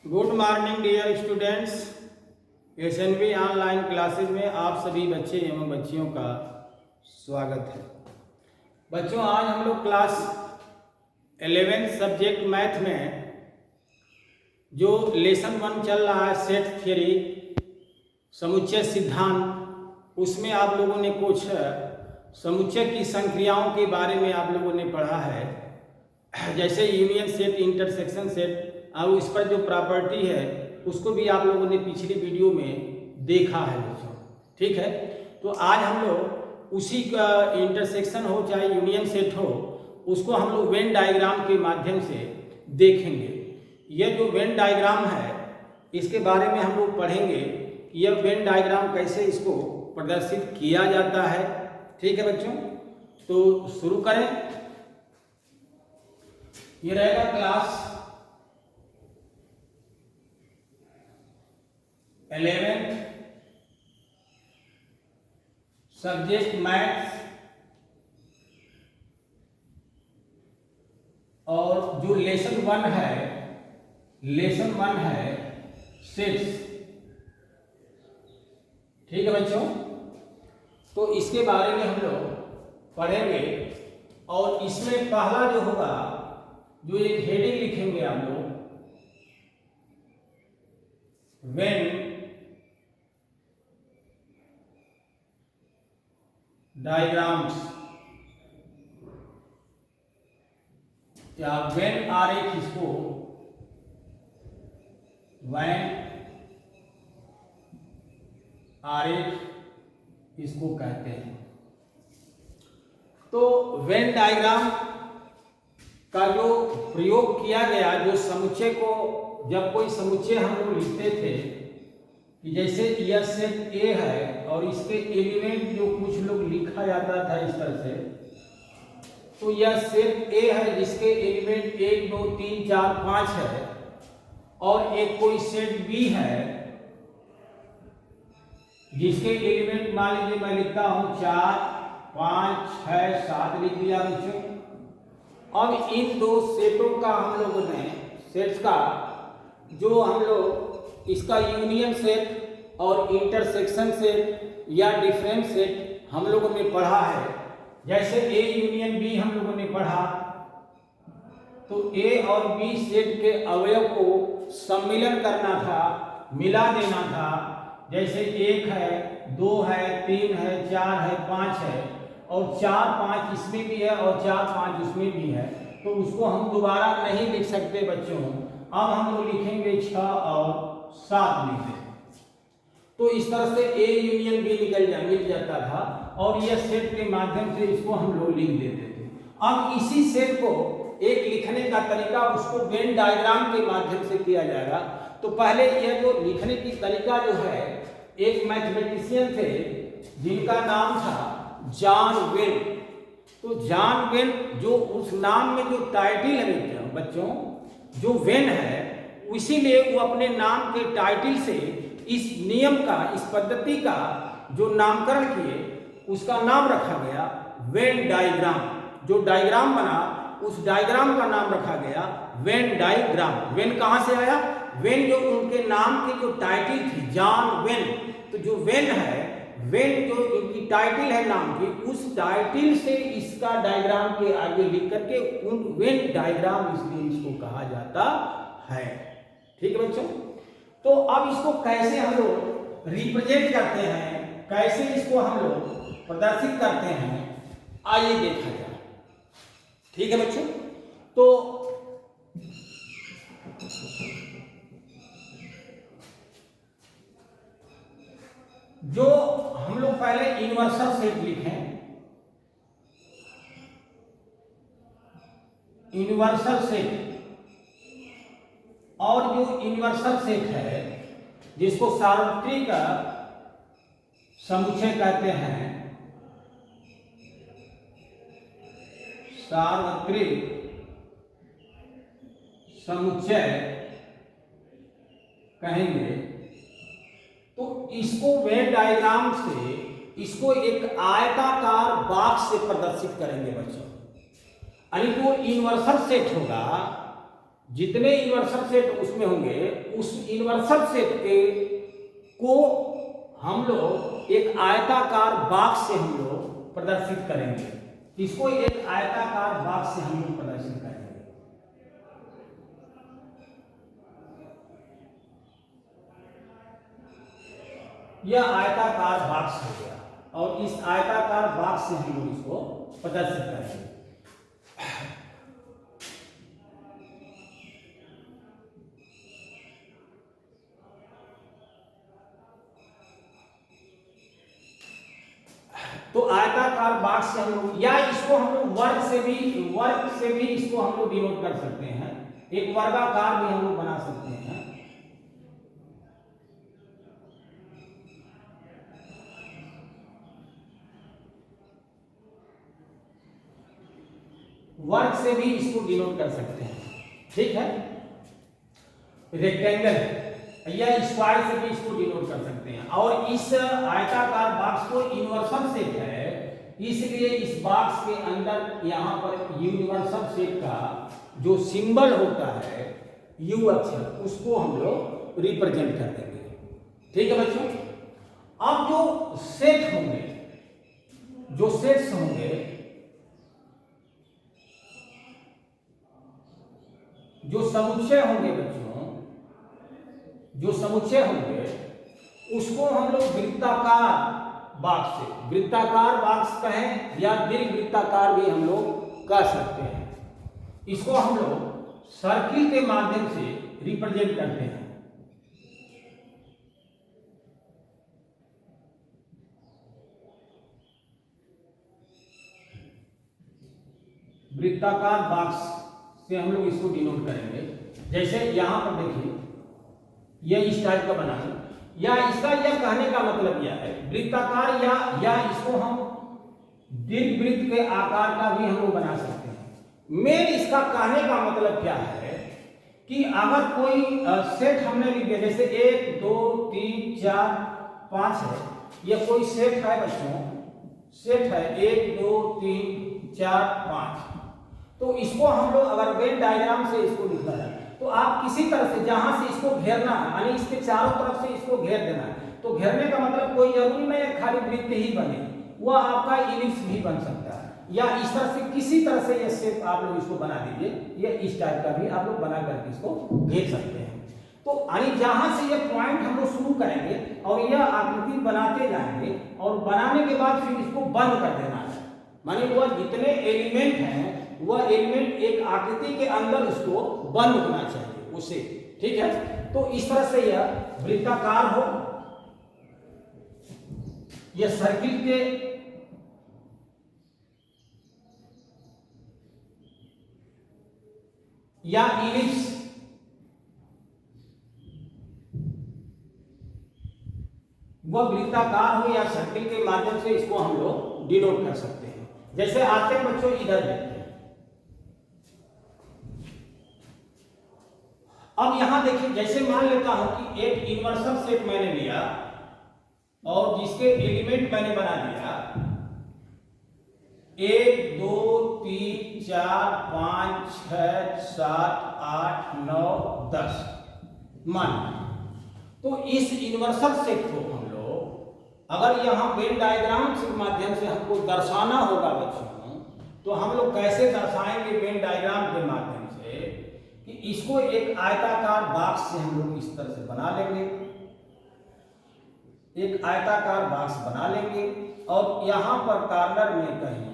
Good morning dear students. SNV online classes में आप सभी बच्चे एवं बच्चियों का स्वागत है। बच्चों, आज हम लोग क्लास 11 सब्जेक्ट मैथ में जो लेसन 1 चल रहा है सेट थ्योरी समुच्चय सिद्धांत, उसमें आप लोगों ने कुछ समुच्चय की संक्रियाओं के बारे में आप लोगों ने पढ़ा है, जैसे यूनियन सेट, इंटरसेक्शन सेट, और इस पर जो प्रॉपर्टी है उसको भी आप लोगों ने पिछली वीडियो में देखा है बच्चों। ठीक है, तो आज हम लोग उसी का इंटरसेक्शन हो चाहे यूनियन सेट हो, उसको हम लोग वेन डायग्राम के माध्यम से देखेंगे। यह जो वेन डायग्राम है इसके बारे में हम लोग पढ़ेंगे कि यह वेन डायग्राम कैसे इसको प्रदर्शित किया जाता है। ठीक है बच्चों, तो शुरू करें। ये रहेगा क्लास 11 सब्जेक्ट मैथ्स, और जो लेसन 1 है सेट्स। ठीक है बच्चों, तो इसके बारे में हम लोग पढ़ेंगे। और इसमें पहला जो होगा, जो एक हेडिंग लिखेंगे आप लोग, वेन डायग्राम्स या वेन आरेख, इसको वेन आरेख इसको कहते हैं। तो वेन डायग्राम का जो प्रयोग किया गया, जो समुच्चय को, जब कोई समुच्चय हम लोग लिखते थे कि जैसे यह सेट ए है और इसके एलिमेंट जो कुछ लोग लिखा जाता था इस तरह से, तो यह सेट ए है जिसके एलिमेंट 1 2 3 4 5 है, और एक कोई सेट बी है जिसके एलिमेंट मान लीजिए मैं लिखता हूं 4 5 6 7 लिख दिया बच्चों। अब इन दो सेटों का हम लोगों ने, सेट्स का जो हम लोग इसका यूनियन सेट और इंटरसेक्शन सेट या डिफरेंस सेट हम लोगों ने पढ़ा है। जैसे ए यूनियन बी हम लोगों ने पढ़ा, तो ए और बी सेट के अवयव को सम्मिलन करना था, मिला देना था। जैसे 1 है, 2 है, 3 है, 4 है, 5 है, और 4 5 इसमें भी है और 4 5 उसमें भी है, तो उसको हम दोबारा नहीं लिख सकते बच्चों। अब हम लोग लिखेंगे 6 और 7 लिख दें, तो इस तरह से ए यूनियन बी मिल जाता था, और यह सेट के माध्यम से इसको हम लोग लिख देते थे। अब इसी सेट को एक लिखने का तरीका, उसको वेन डायग्राम के माध्यम से किया जाएगा। तो पहले यह जो लिखने की तरीका जो है, एक मैथमेटिशियन थे जिनका नाम था जॉन वेन। तो जॉन वेन, जो उस नाम में जो टाइटल है बच्चों, जो वेन है, इसीलिए वो अपने नाम के टाइटल से इस नियम का, इस पद्धति का जो नामकरण किए, उसका नाम रखा गया वेन डायग्राम। जो डायग्राम बना, उस डायग्राम का नाम रखा गया वेन डायग्राम। वेन कहां से आया? वेन जो उनके नाम की जो टाइटल थी, जॉन वेन। तो जो वेन है, वेन जो उनकी टाइटल है नाम की, उस टाइटल से इसका डायग्राम के आगे लिख करके वेन डायग्राम इसलिए इसको कहा जाता है। ठीक है बच्चों, तो अब इसको कैसे हम लोग रिप्रेजेंट करते हैं, कैसे इसको हम लोग प्रदर्शित करते हैं, आइए देखा जाए। ठीक है बच्चों, तो जो हम लोग पहले यूनिवर्सल सेट लिखें, यूनिवर्सल सेट, और जो यूनिवर्सल सेट है जिसको सार्वत्रिक समुच्चय कहते हैं, सार्वत्रिक समुच्चय कहेंगे, तो इसको वेन डायग्राम से इसको एक आयताकार बॉक्स से प्रदर्शित करेंगे बच्चों। यानी वो यूनिवर्सल सेट होगा जितने यूनिवर्सल सेट उसमें होंगे, उस यूनिवर्सल सेट के को हम लोग एक आयताकार बॉक्स से हम लोग प्रदर्शित करेंगे। इसको एक आयताकार बॉक्स से हम लोग प्रदर्शित करेंगे। यह आयताकार बॉक्स हो गया और इस आयताकार बॉक्स से हम लोग इसको प्रदर्शित करेंगे। तो आयताकार बॉक्स से हम लोग, या इसको हम लोग वर्ग से भी इसको हम लोग डिनोट कर सकते हैं। एक वर्गाकार भी हम लोग बना सकते हैं। वर्ग से भी इसको डिनोट कर सकते हैं, ठीक है। रेक्टेंगल या स्क्वायर से भी इसको डिनोट कर सकते हैं। और इस आयताकार बॉक्स को यूनिवर्सल सेट है, इसलिए इस बॉक्स के अंदर यहाँ पर यूनिवर्सल सेट का जो सिंबल होता है यू अक्षर, उसको हम लोग रिप्रेजेंट कर देंगे, ठीक है बच्चों। अब जो सेट होंगे, जो सेट्स होंगे, जो समुच्चय होंगे बच्चों, जो समुच्चय होंगे उसको हम लोग वृत्ताकार बॉक्स से, वृत्ताकार बॉक्स कहें या दीर्घवृत्ताकार भी हम लोग कह सकते हैं। इसको हम लोग सर्किल के माध्यम से रिप्रेजेंट करते हैं। वृत्ताकार बॉक्स से हम लोग इसको डिनोट करेंगे। जैसे यहां पर देखिए, यह इस टाइप का बना है, या इसका यह कहने का मतलब यह है वृत्ताकार, या इसको हम दीर्घवृत्त के आकार का भी हम लोग बना सकते हैं। मेन इसका कहने का मतलब क्या है कि अगर कोई सेट हमने लिख दिया, जैसे 1 2 3 4 5 है, यह कोई सेट है बच्चों, सेट है 1 2 3 4 5। तो इसको हम लोग अगर वेन डायग्राम से इसको लिखना है, तो आप किसी तरह से जहां से इसको घेरना है, यानी इसके चारों तरफ से इसको घेर देना है। तो घेरने का मतलब कोई जरूरी नहीं है खाली वृत्त ही बने, वह आपका इलिप्स भी बन सकता है, या इस तरह से किसी तरह से ये शेप आप लोग इसको बना दीजिए, या इस टाइप का भी आप लोग बना करके इसको घेर सकते हैं। तो यानी जहां से ये पॉइंट हम लोग शुरू करेंगे और यह आकृति बनाते जाएंगे, और बनाने के बाद फिर इसको बंद कर देना है। माने वह जितने एलिमेंट हैं, वह एलिमेंट एक आकृति के अंदर इसको बंद होना चाहिए उसे, ठीक है। तो इस तरह से यह वृत्ताकार हो, यह सर्किल के या इलिप्स, वह वृत्ताकार हो या सर्किल के माध्यम से इसको हम लोग डिनोट कर सकते हैं। जैसे आते हैं बच्चों इधर देखते हैं। अब यहां देखिए, जैसे मान लेता हूं कि एक यूनिवर्सल सेट मैंने लिया और जिसके एलिमेंट मैंने बना दिया 1 2 3 4 5 6 7 8 9 10 मान। तो इस यूनिवर्सल सेट को हम लोग अगर यहां वेन डायग्राम के माध्यम से हमको दर्शाना होगा बच्चों, तो हम लोग कैसे दर्शाएंगे वेन डायग्राम के माध्यम से कि इसको एक आयताकार बॉक्स से हम लोग इस तरह से बना लेंगे, एक आयताकार बॉक्स बना लेंगे और यहां पर कॉर्नर में कहीं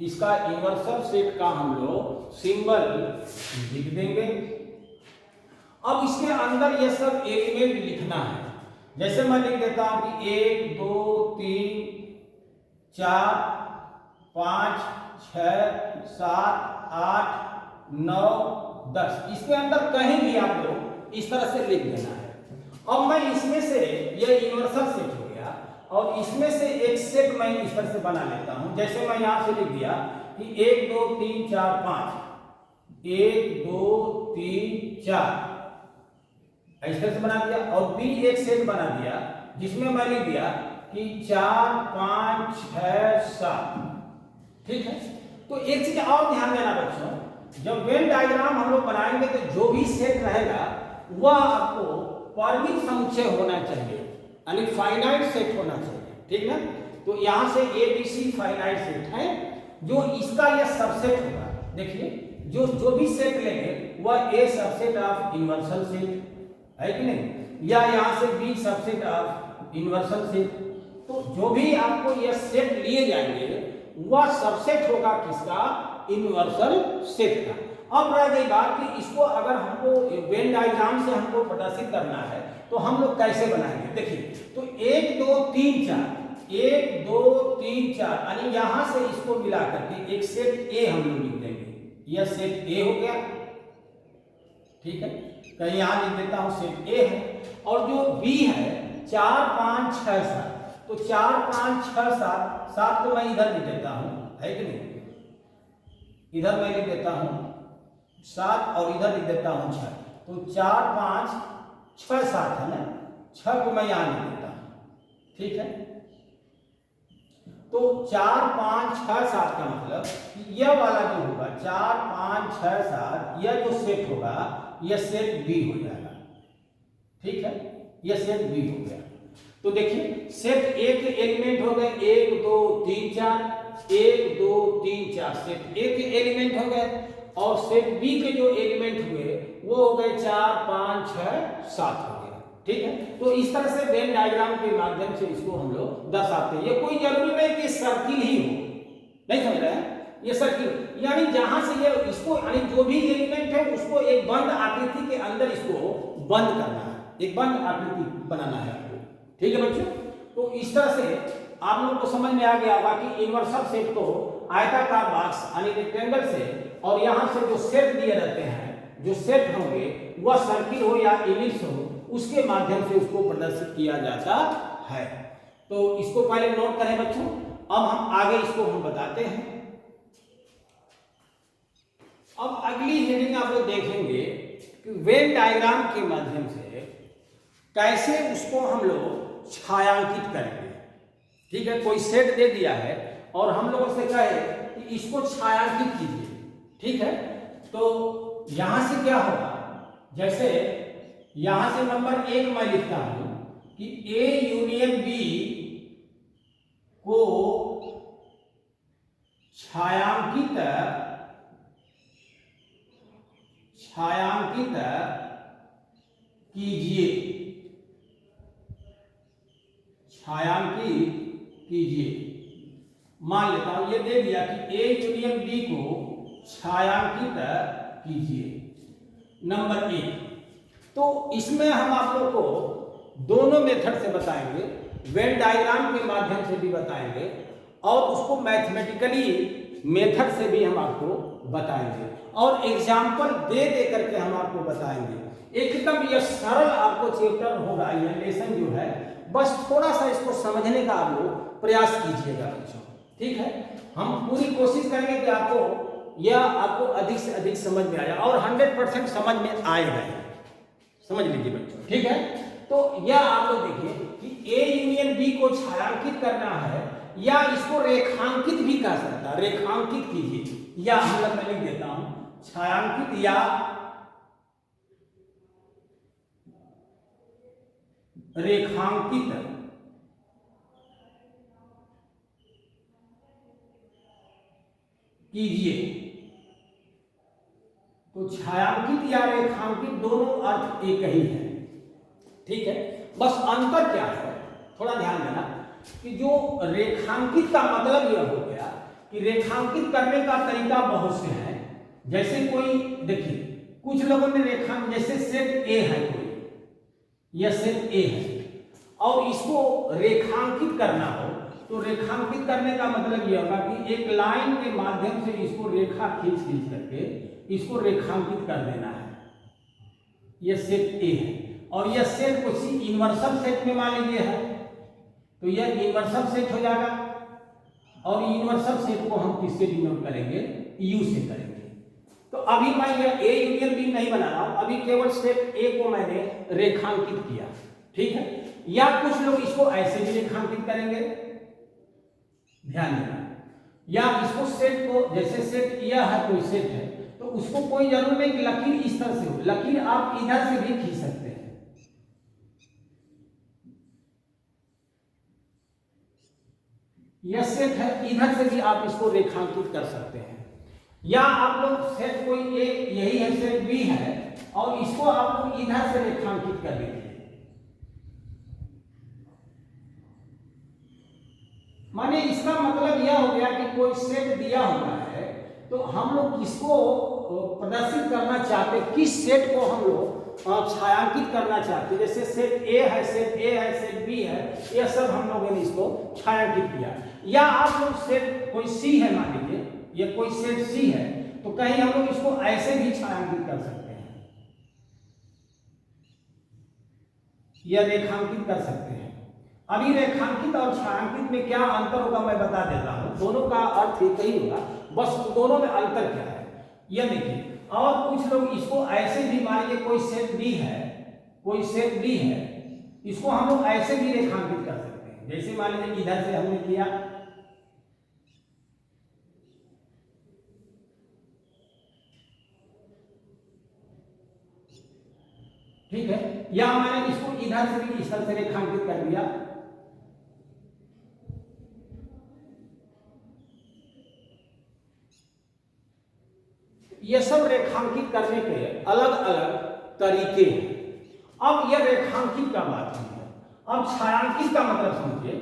इसका यूनिवर्सल सेट का हम लोग सिंबल लिख देंगे। अब इसके अंदर ये सब एलिमेंट लिखना है। जैसे मैं लिख देता हूं कि 1 2 3 4 5 6 7 8 9 10, इसके अंदर कहीं भी आप लोग इस तरह से लिख देना है। अब मैं इसमें से, यह यूनिवर्सल सेट हो गया, और इसमें से एक सेट मैं इस तरह से बना लेता हूं। जैसे मैं यहां से लिख दिया कि 1 2 3 4 5, 1 2 3 4 इस तरह से बना दिया, और भी एक सेट बना दिया जिसमें मैं लिख दिया कि 4 5 6 7, ठीक है। तो एक चीज और ध्यान देना बच्चों जब वेन डायग्राम हम लोग बनाएंगे तो जो भी सेट रहेगा वह आपको परिमित समुच्चय होना चाहिए, यानी फाइनाइट सेट होना चाहिए, ठीक ना। तो यहाँ से ABC फाइनाइट सेट है, जो इसका यह सबसेट होगा। देखिए जो भी सेट लेंगे वह A subset of universal set है कि नहीं, या यहाँ से B subset of universal set. तो जो भी आपको यह सेट लिए जाएंगे वह सबसेट होगा किसका, यूनिवर्सल सेट का। अब रह गई बात कि इसको अगर हमको वेन डायग्राम से हमको प्रदर्शित करना है तो हम लोग कैसे बनाएंगे। देखिए तो 1 2 3 4 1 2 3 4 यानी यहां से इसको मिला करके एक सेट ए हम लोग लिख देंगे, यह सेट ए हो गया, ठीक है। कहीं यहां लिख देता हूं सेट ए है, और जो बी है 4 5 6 7, तो 4 5 6 7 7 को मैं इधर लिख देता हूं, है कि नहीं, इधर मैं लिख देता हूं 7 और इधर लिख देता हूं 6, तो 4 5 6 7 है ना, 6 को मैं यहां लिख देता हूं, ठीक है। तो 4 5 6 7 का मतलब यह वाला जो होगा 4 5 6 7, यह जो सेट होगा यह सेट बी हो जाएगा, ठीक है, यह सेट बी हो गया। तो देखिए सेट ए के एलिमेंट हो गए 1 2 3 4, 1 2 3 4 सेट ए के एलिमेंट हो गए, और सेट बी के जो एलिमेंट हुए वो हो गए 4 5 6 7 हो गया, ठीक है। तो इस तरह से वेन डायग्राम के माध्यम से इसको हम लोग दर्शाते हैं। ये कोई जरूरी नहीं कि सर्किल ही हो, नहीं समझ रहे हैं, ये सर्किल यानी जहां से ये इसको यानी जो भी एलिमेंट है उसको एक बंद आकृति के अंदर इसको बंद करना है, एक बंद आकृति बनाना है आपको, ठीक है बच्चों। तो इस तरह से आप लोगों को समझ में आ गया होगा कि यूनिवर्सल सेट को आयताकार बॉक्स यानी रेक्टेंगल से, और यहाँ से जो सेट दिए रहते हैं, जो सेट होंगे वह सर्किल हो या एलिप्स हो, उसके माध्यम से उसको प्रदर्शित किया जाता है। तो इसको पहले नोट करें बच्चों, अब हम आगे इसको हम बताते हैं। अब अगली हेडिंग आप लोग देखेंगे कि वेन डायग्राम के माध्यम से कैसे उसको हम लोग छायांकित करेंगे, ठीक है। कोई सेट दे दिया है और हम लोगों से कहे कि इसको छायांकित कीजिए, ठीक है। तो यहां से क्या होगा, जैसे यहां से नंबर 1 मैं लिखता हूं कि A यूनियन B को छायांकित कीजिए, छायांकित कीजिए। मान लेता हूं ये दे दिया कि A यूनियन B को छायांकित कीजिए, नंबर 1। तो इसमें हम आप लोग को दोनों मेथड से बताएंगे, वेन डायग्राम के माध्यम से भी बताएंगे और उसको मैथमेटिकली मेथड से भी हम आपको बताएंगे, और एग्जाम्पल दे करके हम आपको बताएंगे। एकदम यह सरल आपको चैप्टर होगा, यह लेसन जो है, बस थोड़ा सा इसको समझने का आप लोग प्रयास कीजिएगा बच्चों, ठीक है। हम पूरी कोशिश करेंगे कि आपको अधिक से अधिक समझ में आए, और 100% समझ में आएगा, समझ लीजिए बच्चों, ठीक है। तो यह आप लोग देखिए कि A यूनियन B को छायांकित करना है, या इसको रेखांकित भी कह सकता है, रेखांकित कीजिए, या हम लोग मैं लिख देता हूं छायांकित या रेखांकित कीजिए। तो छायांकित या रेखांकित दोनों अर्थ एक ही है, ठीक है। बस अंतर क्या है, थोड़ा ध्यान देना कि जो रेखांकित का मतलब यह हो गया कि रेखांकित करने का तरीका बहुत से हैं। जैसे कोई देखिए कुछ लोगों ने रेखांकित, जैसे सेट ए है कोई, यह सेट ए है और इसको रेखांकित करना हो, तो रेखांकित करने का मतलब यह होगा कि एक लाइन के माध्यम से इसको रेखा खींच करके इसको रेखांकित कर देना है। यह सेट ए है, और यह सेट किसी यूनिवर्सल सेट में मान लीजिए है, तो यह यूनिवर्सल सेट हो जाएगा, और यूनिवर्सल सेट को हम किससे डिनोट करेंगे, यू से करेंगे। तो अभी मैं यह ए यूनियन बी नहीं बना रहा हूं, अभी केवल सेट ए को मैंने रेखांकित किया, ठीक है। या कुछ लोग इसको ऐसे भी रेखांकित करेंगे, ध्यान देना, या इसको सेट को, जैसे सेट यह है कोई सेट है, तो उसको कोई जरूरत नहीं कि लकीर इस तरह से हो, लकीर आप इधर से भी खींच सकते हैं। यह सेट है, इधर से भी आप इसको रेखांकित कर सकते हैं। या आप लोग सेट कोई एक यही है, सेट बी है, और इसको आप लोग इधर से रेखांकित कर लीजिए। माने इसका मतलब यह हो गया कि कोई सेट दिया हुआ है तो हम लोग किसको प्रदर्शित करना चाहते, किस सेट को हम लोग छायांकित करना चाहते। जैसे सेट ए है, सेट ए है, सेट बी है, यह सब हम लोगों ने इसको छायांकित किया। या आप लोग सेट कोई सी है, मान लीजिए ये कोई सेट सी है, तो कहीं हम लोग इसको ऐसे भी छायांकित कर सकते हैं या रेखांकित कर सकते हैं। अभी रेखांकित और छायांकित में क्या अंतर होगा मैं बता देता हूं, दोनों का अर्थ एक ही होगा, बस दोनों में अंतर क्या है यह देखिए। और कुछ लोग इसको ऐसे भी, मान लीजिए कोई सेट बी है, कोई सेट बी है, इसको हम लोग ऐसे भी रेखांकित कर सकते हैं। जैसे मान लीजिए इधर से हमने किया, ठीक है, या मैंने इसको इधर से भी इस तरह से रेखांकित कर दिया। ये सब रेखांकित करने के अलग अलग तरीके हैं। अब यह रेखांकित का बात नहीं है, अब छायांकित का मतलब समझिए।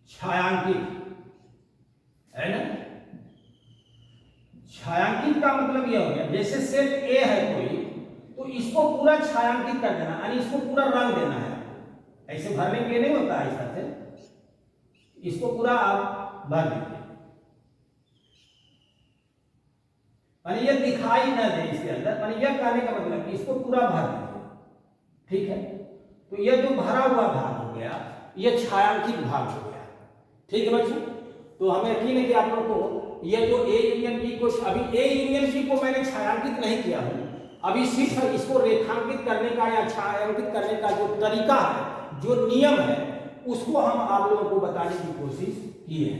छायांकित है ना, छायांकित का मतलब यह हो गया, जैसे सेट ए है कोई, तो इसको पूरा छायांकित कर देना, यानी इसको पूरा रंग देना है। ऐसे भरने के लिए नहीं होता है, ऐसा से इसको पूरा आप भर दीजिए, यह दिखाई न दे इसके अंदर, यह कहने का मतलब कि इसको पूरा भर दीजिए, ठीक है। तो यह जो भरा हुआ भाग हो गया, यह छायांकित भाग हो गया, ठीक है बच्चों। तो हमें यकीन है कि आप लोगों को यह जो ए यूनियन बी को, अभी ए यूनियन बी को मैंने छायांकित नहीं किया हूं, अभी सिर्फ इसको रेखांकित करने का या छायांकित करने का जो तरीका है, जो नियम है, उसको हम आप लोगों को बताने की कोशिश की है।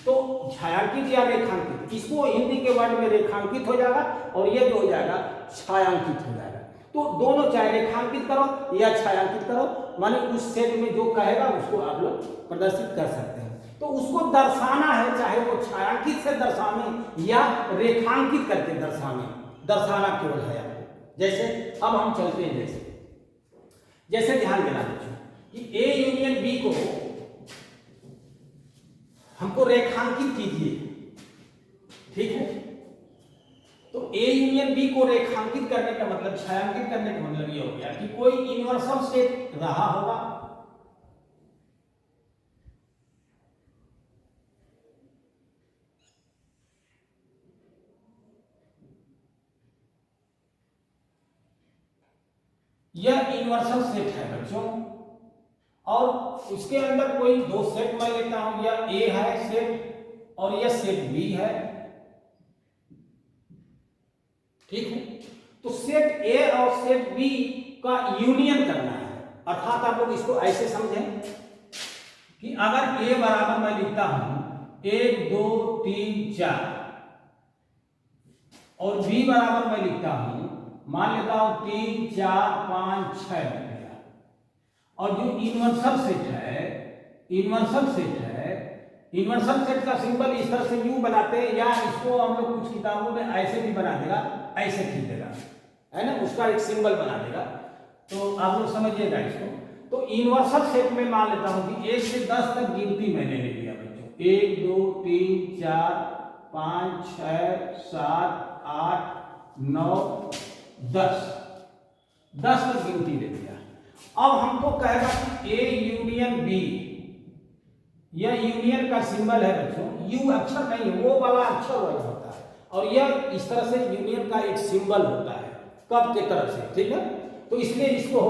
तो छायांकित या रेखांकित, इसको हिंदी के वर्ड में रेखांकित हो जाएगा और यह जो हो जाएगा छायांकित हो जाएगा। तो दोनों, चाहे रेखांकित करो या छायांकित करो, माने उस सेट में जो कहेगा उसको आप लोग प्रदर्शित कर सकते हैं। तो उसको दर्शाना है, चाहे वो छायांकित से दर्शाने या रेखांकित करके दर्शाने, दर्शाना केवल है आपको। जैसे अब हम चलते हैं, जैसे ध्यान देना बच्चों कि ए यूनियन बी को हमको रेखांकित कीजिए, ठीक है। तो ए यूनियन बी को रेखांकित करने का मतलब, छायांकित करने का मतलब ये हो गया कि कोई यूनिवर्सल सेट रहा होगा, यह यूनिवर्सल सेट है बच्चों, और उसके अंदर कोई दो सेट मैं लेता हूं, यह ए है सेट और यह सेट बी है, ठीक है। तो सेट ए और सेट बी का यूनियन करना है, अर्थात आप लोग इसको ऐसे समझें कि अगर ए बराबर मैं लिखता हूं 1 2 3 4 और बी बराबर मैं लिखता हूं, मान लेता हूं 3 4 5 6, और जो यूनिवर्सल सेट है, यूनिवर्सल सेट है, यूनिवर्सल सेट का सिंबल इस तरह से यू बनाते हैं, या इसको हम लोग कुछ किताबों में ऐसे भी बना देगा, ऐसे खींच देगा, है ना, उसका एक सिंबल बना देगा। तो आप लोग समझिएगा इसको। तो यूनिवर्सल सेट में मान लेता हूं कि 1 से 10 तक गिनती मैंने ले लिया बच्चों, 1 2 3 4 5 6 7 8 9 10 तक गिनती ले लिया। अब हमको कहेगा कि ए यूनियन बी, यह यूनियन का सिंबल है बच्चों, यू अक्षर नहीं, वो वाला अक्षर वाला होता है, और यह इस तरह से यूनियन का एक सिंबल होता है कप के तरफ से, ठीक है। तो इसलिए इसको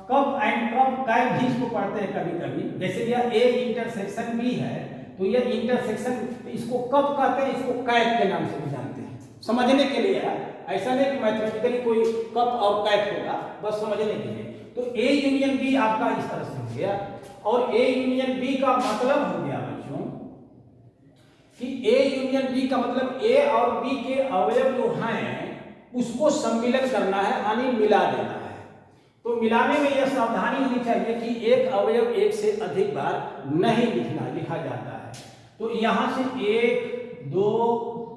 कप एंड कप कैप भी इसको पढ़ते हैं कभी कभी। जैसे यह ए इंटरसेक्शन बी है, तो यह इंटरसेक्शन, इसको कप कहते हैं, इसको कैप के नाम से भी जानते हैं, समझने के लिए है, ऐसा नहीं कि मैथमेटिकली कोई कप और कैप होगा, बस समझने के लिए। तो ए यूनियन बी आपका इस तरह से हो गया, और ए यूनियन बी का मतलब हो गया बच्चों कि ए यूनियन बी का मतलब ए और बी के अवयव जो हैं उसको सम्मिलन करना है, यानी मिला देना है। तो मिलाने में यह सावधानी होनी चाहिए कि एक अवयव एक से अधिक बार नहीं लिखा जाता है। तो यहां से 1 2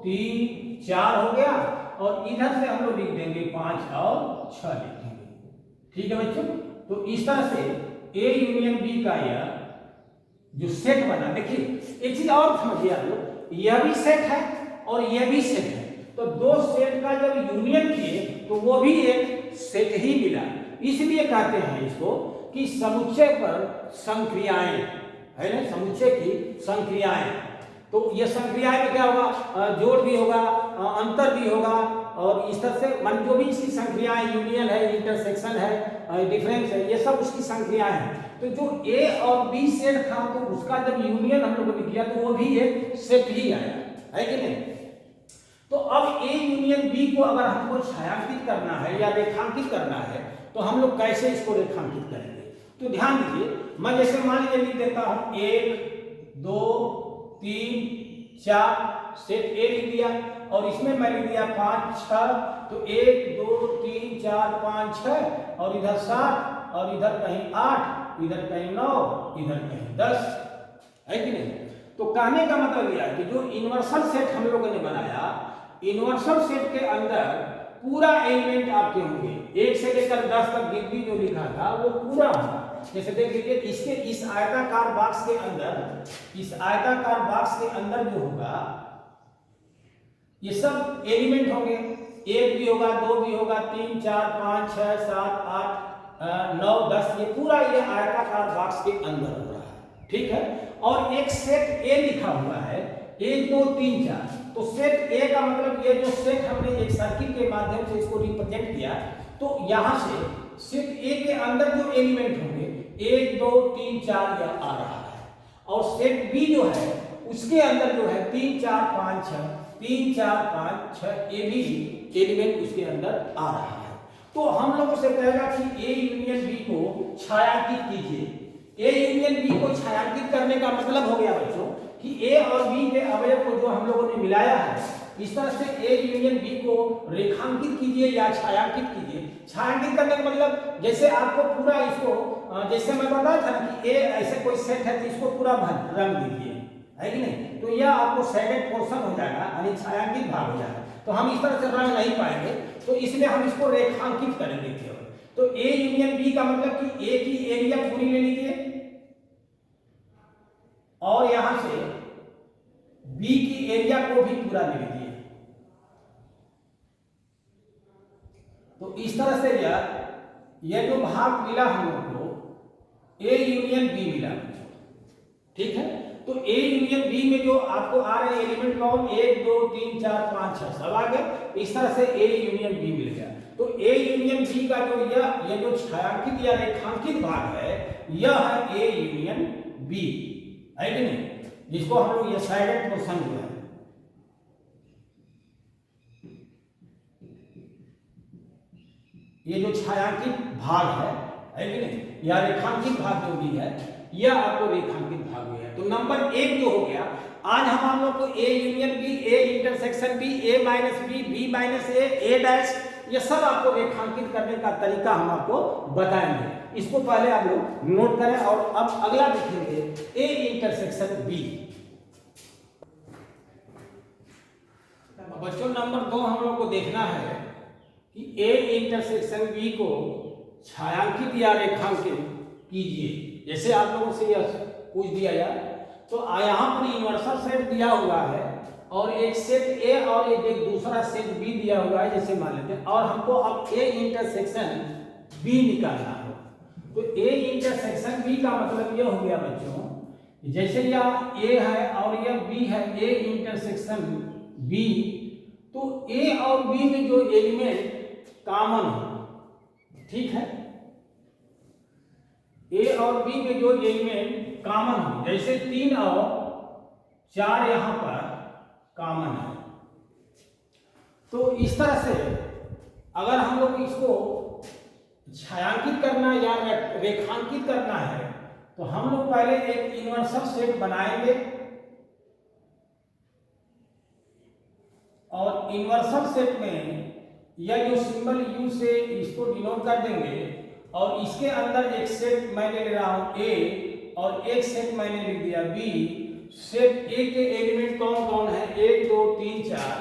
3 4 हो गया और इधर से हम लोग लिख देंगे 5 और 6 लिखेंगे। ठीक है बच्चों, तो इस तरह से ए यूनियन बी का यह जो सेट बना, देखिए एक चीज और समझिए आप लोग, यह भी सेट है और यह भी सेट है। तो दो सेट का जब यूनियन किए तो वो भी एक सेट ही मिला। इसलिए कहते हैं इसको कि समुच्चय पर संक्रियाएं है ना, समुच्चय की संक्रियाएं। तो ये संक्रियाएं में क्या होगा, जोड़ भी होगा, अंतर भी होगा, और इस तरह से मान जो भी इसकी संक्रियाएं, यूनियन है, इंटरसेक्शन है, डिफरेंस है, ये सब उसकी संक्रियाएं हैं। तो जो ए और बी सेट था तो उसका जब यूनियन हम लोगों ने किया तो वो भी एक सेट ही आया, है कि नहीं। तो अब ए यूनियन बी को अगर हमको छायांकित करना है या रेखांकित करना है तो हम लोग कैसे इसको रेखांकित करेंगे। तो ध्यान दीजिए, मैं जैसे मान लीजिए लिख देता हूं 1 2 3 4 सेट ए लिख दिया और इसमें मैं लिख दिया 5 6। तो 1 2 3 4 5 6 और इधर 7 और इधर कहीं 8, इधर कहीं 9, इधर कहीं 10, है कि नहीं। तो कहने का मतलब यह है कि जो यूनिवर्सल सेट हम लोगों ने बनाया, यूनिवर्सल सेट के अंदर पूरा एलिमेंट आपके होंगे, 1 से लेकर 10 तक गिनती जो लिखा था वो पूरा होगा। जैसे देख लीजिए इसके इस आयताकार बॉक्स के अंदर, इस आयताकार बॉक्स के अंदर जो होगा ये सब एलिमेंट होंगे, 1 भी होगा, 2 भी होगा, 3 4 5 6 7 8 9 10, ये पूरा ये आयताकार बॉक्स के अंदर हो रहा है। ठीक है, और एक सेट ए लिखा हुआ है 1 2 3 4। तो सेट ए का मतलब ये जो सेट हमने एक सर्किल के माध्यम से इसको रिप्रेजेंट किया, तो यहां से सेट ए के अंदर जो एलिमेंट होंगे 1 2 3 4 यह आ रहा है, और सेट बी जो है उसके अंदर जो है 3 4 5 6 3 4 5 6 ये भी एलिमेंट उसके अंदर आ रहा है। तो हम लोगों से कहेगा कि ए यूनियन बी को छायांकित कीजिए। ए यूनियन बी को छायांकित करने का मतलब हो गया बच्चों कि ए और बी के अवयव को जो हम लोगों ने मिलाया है, इस तरह से ए यूनियन बी को रेखांकित कीजिए या छायांकित कीजिए। छायांकित करने का मतलब जैसे आपको पूरा इसको, जैसे मैं बताया था कि ए ऐसे कोई सेट है तो इसको पूरा रंग दीजिए, है कि नहीं। तो यह आपको शेडेड पोर्शन हो जाएगा, यानी छायांकित भाग हो जाएगा। तो हम इस तरह से रंग नहीं पाएंगे, तो इसलिए हम इसको रेखांकित करेंगे केवल। तो ए यूनियन बी का मतलब कि ए की एरिया पूरी ले लीजिए और यहां से बी की एरिया को भी पूरा ले लीजिए। तो इस तरह से यह जो भाग मिला हम लोग को ए यूनियन बी मिला। ठीक है, तो ए यूनियन बी में जो आपको आ रहे एलिमेंट कौन, 1 2 3 4 5 6 सब आ गए। इस तरह से ए यूनियन बी मिल गया। तो ए यूनियन बी का जो यह जो छायांकित या रेखांकित भाग है यह है ए यूनियन बी, है कि नहीं, जिसको हम लोग ये साइडेड पोर्शन जो है, ये जो छायांकित भाग है कि नहीं, या रेखांकित भाग जो भी है यह आपको रेखांकित भाग हुआ है। तो नंबर 1 जो हो गया, आज हम लोग को A union B, A intersection B, A minus B, B minus A dash, ये सब आपको रेखांकित करने का तरीका हम आपको बताएंगे। इसको पहले आप लोग नोट करें और अब अगला देखेंगे ए इंटरसेक्शन बी। बच्चों नंबर 2 हम लोग को देखना है कि ए इंटरसेक्शन बी को छायांकित या रेखांकित कीजिए। जैसे आप लोगों से यह पूछ दिया जाए तो यहाँ पर यूनिवर्सल सेट दिया हुआ है और एक सेट ए और एक दूसरा सेट बी दिया हुआ है, जैसे मान लेते हैं, और हमको अब ए इंटरसेक्शन बी निकालना है। तो ए इंटरसेक्शन बी का मतलब यह हो गया बच्चों, जैसे यह ए है और यह बी है, ए इंटरसेक्शन बी, तो ए और बी में जो एलिमेंट कॉमन हो, ठीक है, ए और बी में जो एलिमेंट कॉमन हो, जैसे 3 और 4 यहां पर कॉमन है। तो इस तरह से अगर हम लोग इसको छायांकित करना या रेखांकित करना है तो हम लोग पहले एक यूनिवर्सल सेट बनाएंगे और इन्वर्सल सेट में यह जो सिंबल यू से इसको डिनोट कर देंगे और इसके अंदर एक सेट मैंने ले रहा हूं ए और एक सेट मैंने लिख दिया बी। सेट ए के एलिमेंट कौन कौन है? 1 2 3 4,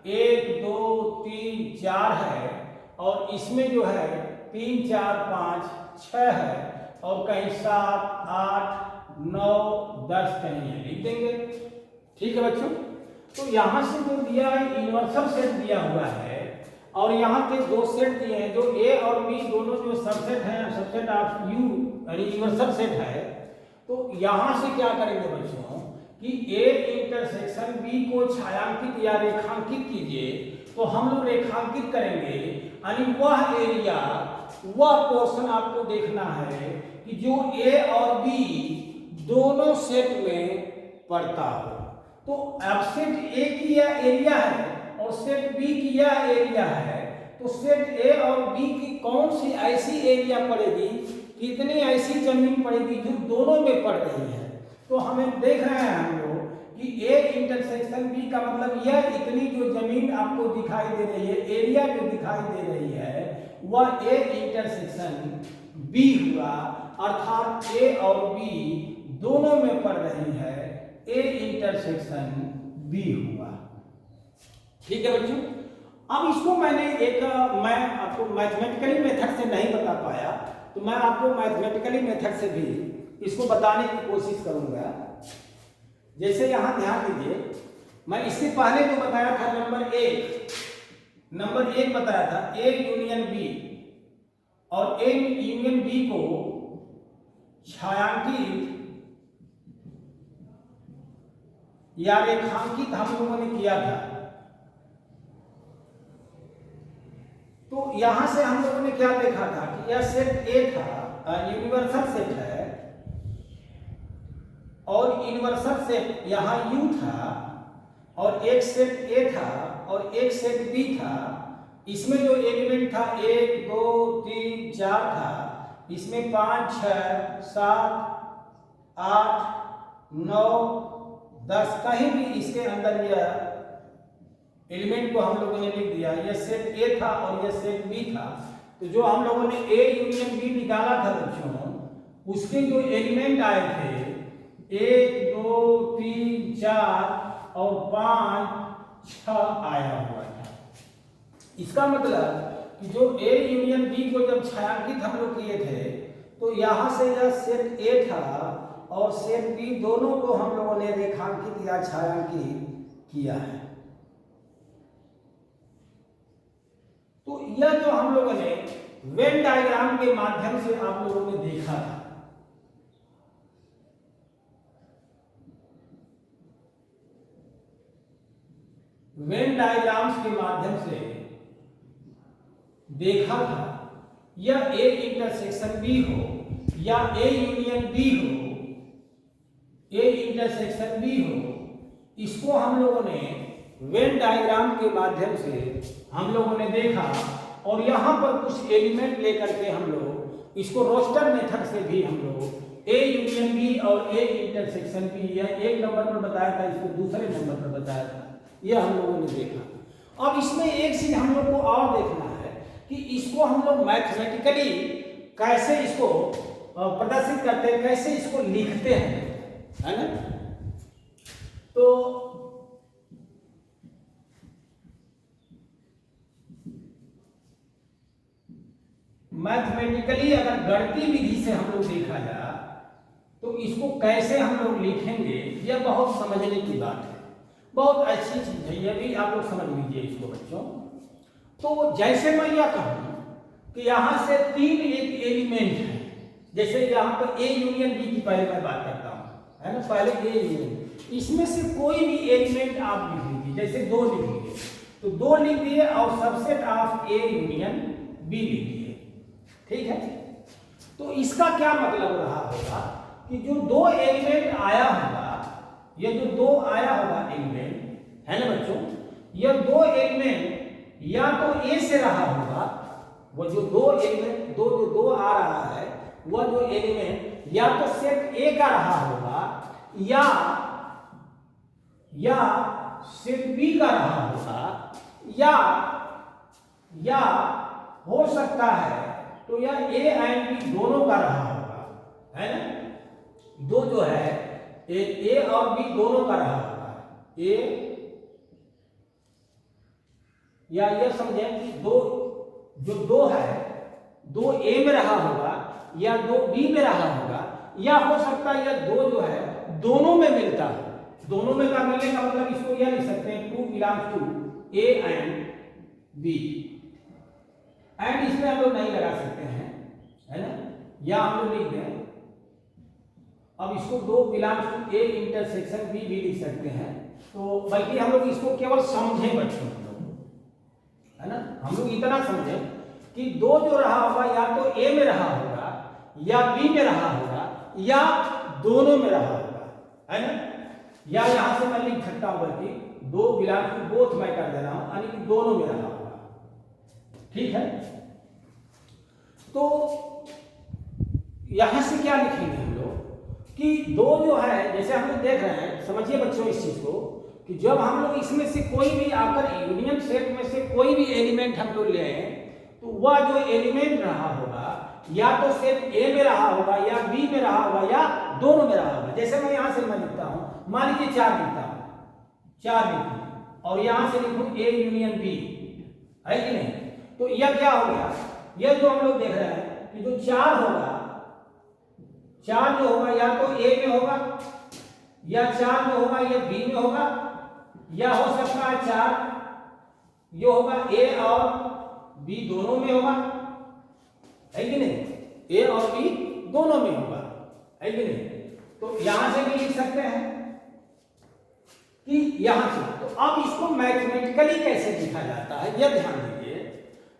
1 2 3 4 है और इसमें जो है 3 4 5 6 है और कहीं 7 8 9 10 कहीं लिख देंगे। ठीक है बच्चों, तो यहाँ से जो दिया है यूनिवर्सल सेट दिया हुआ है और यहाँ के दो सेट दिए हैं जो ए और बी दोनों जो सबसेट हैं, सबसेट ऑफ यू यानी यूनिवर्सल सेट है। तो यहाँ से क्या करेंगे बच्चों कि ए इंटरसेक्शन बी को छायांकित या रेखांकित कीजिए। तो हम लोग रेखांकित करेंगे यानी वह एरिया, वह पोर्शन आपको देखना है कि जो ए और बी दोनों सेट में पड़ता हो। तो अब सेट ए की यह एरिया है और सेट बी की यह एरिया है, तो सेट ए और बी की कौन सी ऐसी एरिया पड़ेगी, कितनी ऐसी जमीन पड़ेगी जो दोनों में पड़ रही है। तो हमें देख रहे हैं हम लोग कि ए इंटरसेक्शन बी का मतलब यह इतनी जो जमीन आपको दिखाई दे रही है, एरिया जो दिखाई दे रही है वह ए इंटरसेक्शन बी हुआ, अर्थात ए और बी दोनों में पड़ रही है, ए इंटरसेक्शन बी हुआ। ठीक है बच्चों, अब इसको मैं आपको मैथमेटिकली मेथड से नहीं बता पाया तो मैं आपको मैथमेटिकली मेथड से भी इसको बताने की कोशिश करूंगा। जैसे यहां ध्यान दीजिए, मैं इससे पहले जो बताया था नंबर एक बताया था ए यूनियन बी और ए यूनियन बी को छायांकित या रेखांकित हम लोगों ने किया था। तो यहां से हम लोगों ने क्या देखा था कि यह सेट ए था, यूनिवर्सल सेट है और यूनिवर्सल सेट यहां यू था और एक सेट ए था और एक सेट बी था। इसमें जो एलिमेंट था 1 2 3 4 था, इसमें 5 6 7 8 9 10 कहीं भी इसके अंदर यह एलिमेंट को हम लोगों ने लिख दिया। यह सेट ए था और यह सेट बी था। तो जो हम लोगों ने ए यूनियन बी निकाला था बच्चों, उसके जो एलिमेंट आए थे 1 2 3 4 और 5 6 आया हुआ था। इसका मतलब कि जो ए यूनियन बी को जब छायांकित हम लोग किए थे तो यहां से यह सेट ए था और सेट बी दोनों को हम लोगों ने रेखांकित या छायांकित किया है। तो यह जो हम लोगों ने वेन डायग्राम के माध्यम से आप लोगों ने देखा था, वेन डायग्राम्स के माध्यम से देखा था, यह ए इंटरसेक्शन बी हो या ए यूनियन बी हो, ए इंटरसेक्शन बी हो, इसको हम लोगों ने वेन डायग्राम के माध्यम से हम लोगों ने देखा और यहाँ पर कुछ एलिमेंट लेकर के हम लोग इसको रोस्टर मेथड से भी हम लोग ए यूनियन बी और ए इंटरसेक्शन बी, यह एक नंबर पर बताया था, इसको दूसरे नंबर पर बताया था, यह हम लोगों ने देखा। अब इसमें एक चीज हम लोग को और देखना है कि इसको हम लोग मैथमेटिकली कैसे इसको प्रदर्शित करते हैं, कैसे इसको लिखते हैं, है ना। तो मैथमेटिकली अगर गणितीय विधि से हम लोग देखा जाए तो इसको कैसे हम लोग लिखेंगे, यह बहुत समझने की बात है, बहुत अच्छी चीज है, यह भी आप लोग समझ लीजिए इसको बच्चों। तो जैसे मैं यह कहूं कि यहां से 3 एक एलिमेंट है, जैसे यहां पर ए यूनियन बी की पहले मैं बात करता हूं, है ना, पहले ए यूनियन, इसमें से कोई भी एलिमेंट आप लिख लीजिए, जैसे 2 लिख लीजिए, तो 2 लिख दिए और subset of A union B लिख दिए, ठीक है। तो इसका क्या मतलब रहा होगा कि जो 2 एलिमेंट आया होगा, ये जो 2 आया होगा एलिमेंट, है ना बच्चों, यह 2 एलिमेंट या तो ए से रहा होगा, वो जो 2 एलिमेंट जो 2 आ रहा है वह जो एलिमेंट या तो सेट ए का रहा होगा या सेट बी का रहा होगा, या हो सकता है तो यह ए एंड बी दोनों का रहा होगा, है ना। दो जो है ए और बी दोनों का रहा होगा। ए या ये समझें कि दो है, दो ए में रहा होगा या दो बी में रहा होगा, या हो सकता है यह दो जो है दोनों में मिलता है। दोनों में का मिलने का मतलब इसको यह लिख सकते हैं two belongs to A and B, and इसमें हम लोग नहीं लगा सकते हैं, है ना, या हम लोग लिख दें। अब इसको दो belongs to A intersection B भी लिख सकते हैं। तो बल्कि हम लोग इसको केवल समझें बच्चों, है ना, हम लोग इतना समझें कि दो जो रहा होगा या तो ए में रहा होगा या बी में रहा होगा या दोनों में रहा होगा, है ना। या यहां से मैं लिख सकता हूं बल्कि दो बिलोंग्स टू बोथ मैं कर दे रहा हूं, यानी कि दोनों में रहा होगा, ठीक है। तो यहां से क्या लिखेंगे हम लोग कि दो जो है, जैसे हम लोग देख रहे हैं, समझिए बच्चों इस चीज को कि जब हम लोग इसमें से कोई भी आकर यूनियन सेट में से कोई भी एलिमेंट हम लोग ले तो वह जो एलिमेंट रहा होगा या तो सेट ए में रहा होगा या बी में रहा होगा या दोनों में रहा होगा। जैसे मैं यहां से मैं लिखता हूं, मान लीजिए 4 लिखता हूं, 4 लिखूं और यहां से लिखूं ए यूनियन बी, है कि नहीं। तो यह क्या हो गया, यह जो हम लोग देख रहे हैं कि जो 4 होगा, 4 जो होगा या तो ए में होगा या 4 जो होगा यह बी में होगा, या हो सकता है 4 जो होगा ए और बी दोनों में होगा, है कि नहीं, ए और बी दोनों में होगा, है कि नहीं। तो यहां से भी लिख सकते हैं कि यहां से। तो अब इसको मैथमेटिकली कैसे लिखा जाता है यह ध्यान दीजिए।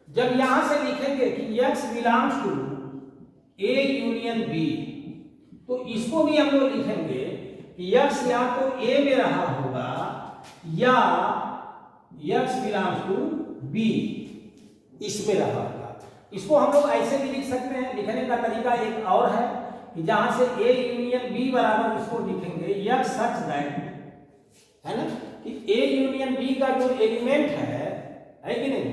जब यहां से लिखेंगे कि x belongs to A union B, तो इसको भी हम लोग लिखेंगे कि x या तो ए में रहा होगा या x बिलोंग्स टू बी इसमें रहा होगा। इसको हम लोग ऐसे भी लिख सकते हैं, लिखने का तरीका एक और है कि जहां से ए यूनियन बी बराबर इसको लिखेंगे x सच दैट, है ना, कि ए यूनियन बी का जो एलिमेंट है कि नहीं,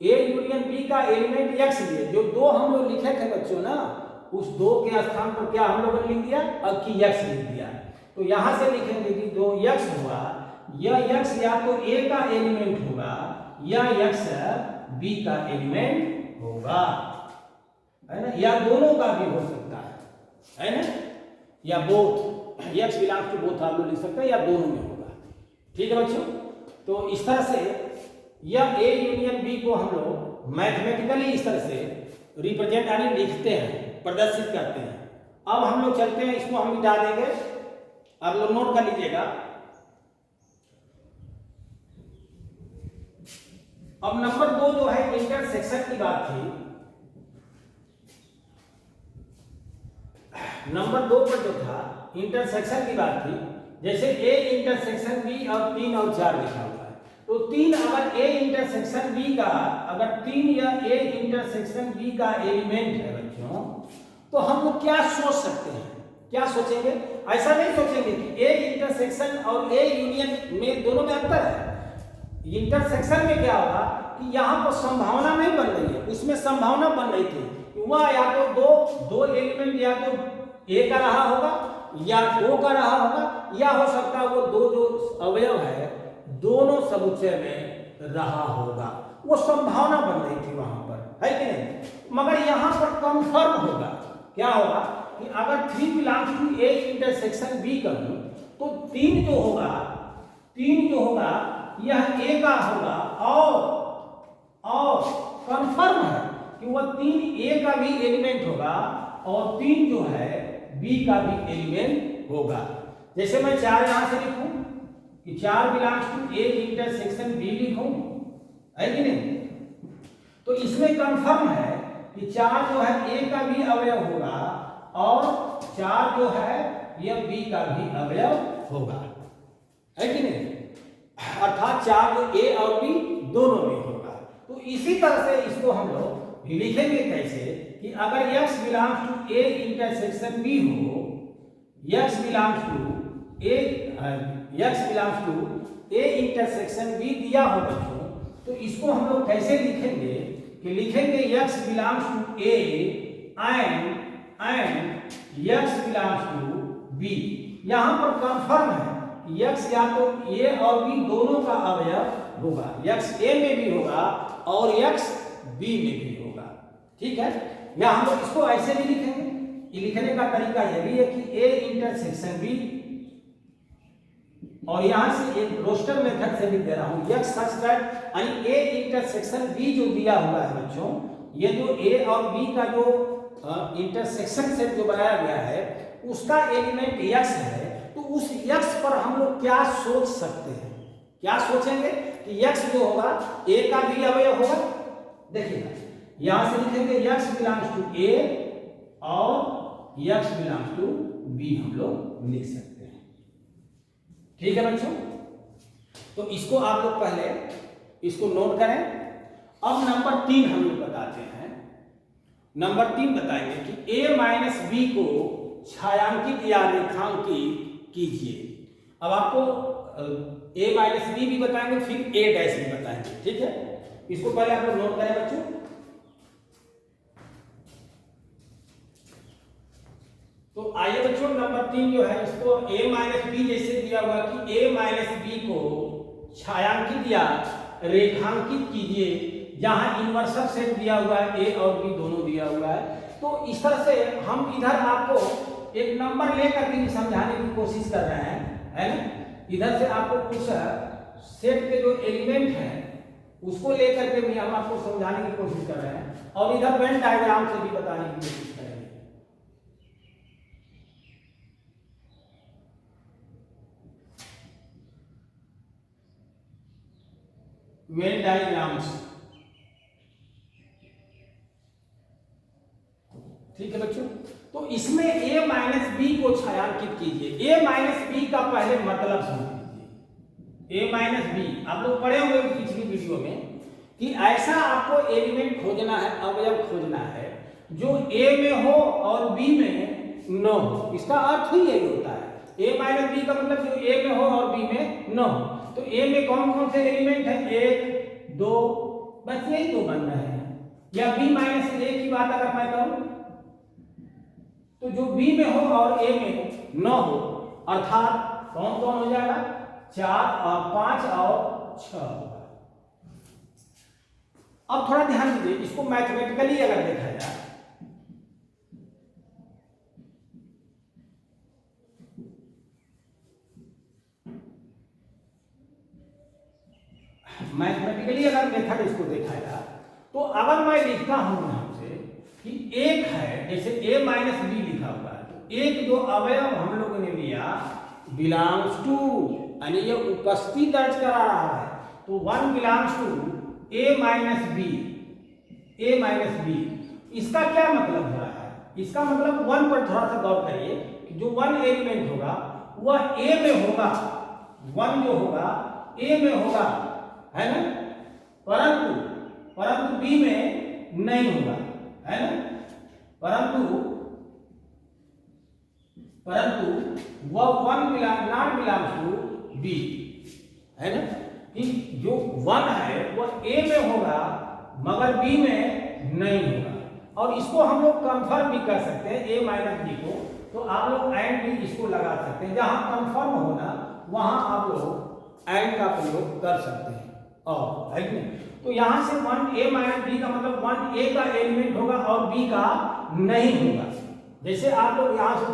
ए यूनियन बी का एलिमेंट x लिए जो दो हम लोग लिखे थे बच्चों ना, उस दो के स्थान पर क्या हम लोगों ने लिख दिया, अब कि x लिख दिया। तो यहां से लिखेंगे कि जो x हुआ, यह x या तो a का एलिमेंट होगा या x b का एलिमेंट होगा, है ना, या दोनों का भी हो सकता है ना, या both, x belongs to both आप लोग लिख सकते हैं या दोनों में होगा, ठीक है बच्चों। तो इस तरह से यह ए यूनियन बी को हम लोग मैथमेटिकली इस तरह से रिप्रेजेंट यानी लिखते हैं, प्रदर्शित करते हैं। अब हम लोग चलते हैं, इसको हम मिटा देंगे, आप लोग नोट कर लीजिएगा। अब नंबर 2 जो है इंटरसेक्शन की बात थी, नंबर 2 पर जो था इंटरसेक्शन की बात थी, जैसे ए इंटरसेक्शन बी और 3 और 4 लिखा हुआ है, तो 3 अगर ए इंटरसेक्शन बी का, अगर 3 या ए इंटरसेक्शन बी का एलिमेंट है बच्चों, तो हम लोग क्या सोच सकते हैं, क्या सोचेंगे, ऐसा नहीं सोचेंगे कि ए इंटरसेक्शन और ए यूनियन में दोनों में अंतर है। इंटरसेक्शन में क्या होगा कि यहाँ पर संभावना नहीं बन रही है, उसमें संभावना बन रही थी, वह या तो दो एलिमेंट या तो ए का रहा होगा या 2 का रहा होगा, या हो सकता है वो दो जो अवयव है दोनों समुच्चय में रहा होगा, वो संभावना बन रही थी वहां पर, है कि नहीं। मगर यहां पर कंफर्म होगा, क्या होगा कि अगर 3 belongs to A intersection B करूं तो 3 जो होगा यह ए का होगा, और कंफर्म है कि वह 3 ए का भी एलिमेंट होगा और 3 जो है बी का भी एलिमेंट होगा। जैसे मैं 4 यहां से लिखूं कि 4 belongs to A intersection B लिखूं, है कि नहीं। तो इसमें कंफर्म है कि 4 जो है ए का भी अवयव होगा और 4 जो है यह बी का भी अवयव होगा, है कि नहीं, अर्थात 4 जो ए और बी दोनों में होगा। तो इसी तरह से इसको हम लोग लिखेंगे कैसे कि अगर x belongs to A intersection B हो, x belongs to A intersection B दिया हो बच्चों, तो इसको हम लोग कैसे लिखेंगे कि लिखेंगे x belongs to A and x belongs to B. यहां पर कंफर्म है कि x या तो a और b दोनों का अवयव होगा, x a में भी होगा और x b में भी होगा। ठीक है, या हम लोग इसको ऐसे भी लिखेंगे, ये लिखने का तरीका यह भी है कि a इंटरसेक्शन b, और यहां से एक रोस्टर मेथड से भी दे रहा हूं x सच दैट यानी a इंटरसेक्शन b जो दिया हुआ है बच्चों, ये जो a और b का जो इंटरसेक्शन सेट जो बनाया गया है उसका एलिमेंट x है, तो उस x पर हम लोग क्या सोच सकते हैं, क्या सोचेंगे कि x जो होगा a का भी अवयव होगा। देखिएगा यहां से लिखेंगे x बिलोंग्स टू a और x बिलोंग्स टू b हम लोग लिख सकते हैं। ठीक है बच्चों, तो इसको आप लोग पहले इसको नोट करें। अब नंबर 3 हम लोग बताते हैं। नंबर 3 बताएंगे कि a माइनस बी को छायांकित या रेखांकित कीजिए। अब आपको a माइनस बी भी बताएंगे, फिर a डैश भी बताएंगे। ठीक है, इसको पहले आप लोग नोट करें बच्चों। तो आइए बच्चों नंबर 3 जो है इसको a माइनस बी जैसे दिया हुआ कि a माइनस बी को छायांकित या रेखांकित कीजिए, जहां इन्वर्सल सेट दिया हुआ है a और b दोनों दिया हुआ है। तो इस तरह से हम इधर आपको एक नंबर लेकर के समझाने की कोशिश कर रहे हैं, है ना। इधर से आपको कुछ सेट के जो एलिमेंट हैं उसको लेकर के भी हम आपको समझाने की कोशिश कर रहे हैं, और इधर वेन डायग्राम से भी बताने की कोशिश करेंगे। वेन डायग्राम्स, ठीक है बच्चों। तो इसमें a माइनस बी को छायांकित कीजिए। a माइनस बी का पहले मतलब समझ लीजिए। a माइनस बी आप लोग पढ़े होंगे पिछली वीडियो में कि ऐसा आपको एलिमेंट खोजना है, अवयव खोजना है जो a में हो और b में न हो। इसका अर्थ ही यही होता है। a माइनस बी का मतलब जो a में हो और b में न हो। तो a में कौन कौन से एलिमेंट है, 1 2, बस यही दो बन रहे हैं। या b माइनस a की बात अगर मैं करूं तो जो b में हो और a में न हो, अर्थात कौन कौन हो जाएगा, 4 और 5 और 6 होगा। अब थोड़ा ध्यान दीजिए, इसको मैथमेटिकली अगर देखा जाए अगर मेथड इसको देखा जाए तो अगर मैं लिखता हूं यहां से कि एक है, जैसे a माइनस बी लिखा हुआ है, तो एक जो अवयव हम लोगों ने लिया बिलोंग्स टू, यानी ये उपस्थिति दर्ज करा रहा है, तो 1 belongs to a minus B, a minus B. इसका क्या मतलब हो रहा है, इसका मतलब 1 पर थोड़ा सा गौर करिए कि जो 1 एलिमेंट होगा वह a में होगा, 1 जो होगा a में होगा, है ना, परंतु b में नहीं होगा, है ना। परंतु वह 1 नॉट बिलोंग्स टू b, है ना, कि जो 1 है वह a में होगा मगर b में नहीं होगा। और इसको हम लोग कंफर्म भी कर सकते हैं a माइनस b को, तो आप लोग एंड भी इसको लगा सकते हैं। जहां कंफर्म होना वहां आप लोग एंड का प्रयोग कर सकते हैं। और है कि नहीं, तो यहां से 1 a माइनस b का मतलब 1 a का एलिमेंट होगा और b का नहीं होगा। जैसे आप लोग यहां से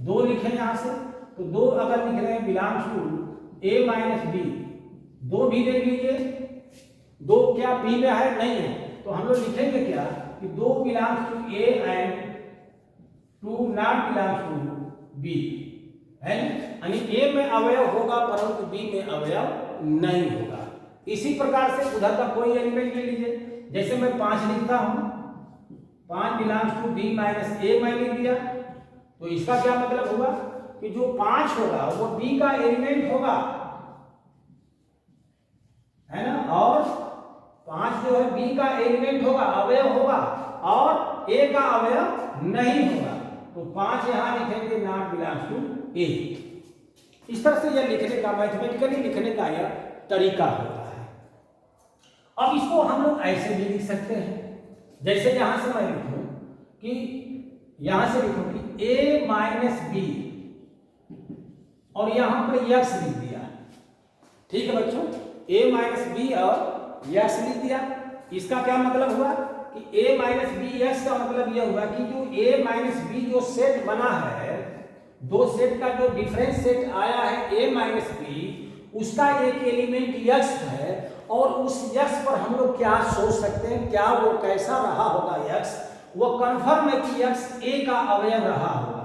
2 लिखें यहां से, तो 2 अगर लिख रहे हैं belongs to a minus b, 2 भी देख लीजिए, 2 क्या b में है, नहीं है, तो हम लोग लिखेंगे क्या कि 2 belongs to a and 2 not belongs to b, है, यानी a में अवयव होगा परंतु b में अवयव नहीं होगा। इसी प्रकार से उधर का कोई एलिमेंट ले लीजिए, जैसे मैं 5 लिखता हूं, 5 belongs to b minus a मैं लिख दिया, तो इसका क्या मतलब होगा कि जो 5 होगा वो b का एलिमेंट होगा, है ना, और 5 जो है b का एलिमेंट होगा, अवयव होगा, और a का अवयव नहीं होगा, तो 5 यहां लिखेंगे नॉट बिलोंग्स टू a। इस तरह से यह लिखने का, मैथमेटिकली लिखने का यह तरीका होता है। अब इसको हम लोग ऐसे भी लिख सकते हैं, जैसे यहां से मैं लिखूं कि यहां से लिखूं कि a माइनस बी और यहां पर x लिख दिया। ठीक है बच्चों, a माइनस बी और x लिख दिया। इसका क्या मतलब हुआ कि a माइनस बी x का मतलब यह हुआ कि जो a माइनस बी जो सेट बना है, दो सेट का जो डिफरेंस सेट आया है a माइनस बी, उसका एक एलिमेंट x है और उस x पर हम लोग क्या सोच सकते हैं, क्या वो कैसा रहा होगा x, वो कंफर्म है कि x a का अवयव रहा होगा।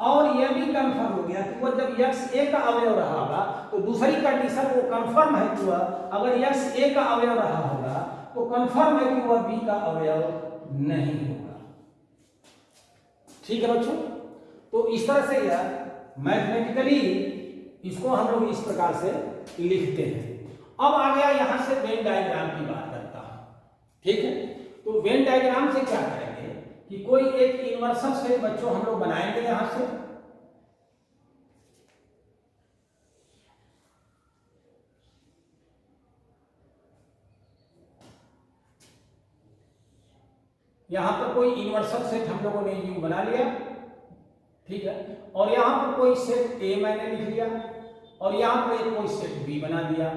और यह भी कंफर्म हो गया कि वो जब x a का अवयव रहा होगा तो दूसरी कंडीशन वो कंफर्म है कि वह अगर x a का अवयव रहा होगा तो कंफर्म है कि वह b का अवयव नहीं होगा। ठीक है बच्चों, तो इस तरह से यह मैथमेटिकली इसको हम लोग इस प्रकार से लिखते हैं। अब आ गया यहां से वेन डायग्राम की बात करता हूं। ठीक है, तो वेन डायग्राम से क्या करेंगे कि कोई एक इन्वर्सल से बच्चों हम लोग बनाएंगे यहां से। यहां पर कोई इन्वर्सल सेट हम लोगों ने यू बना लिया। ठीक है, और यहां पर कोई सेट ए मैंने लिख लिया और यहां पर एक कोई सेट बी बना दिया।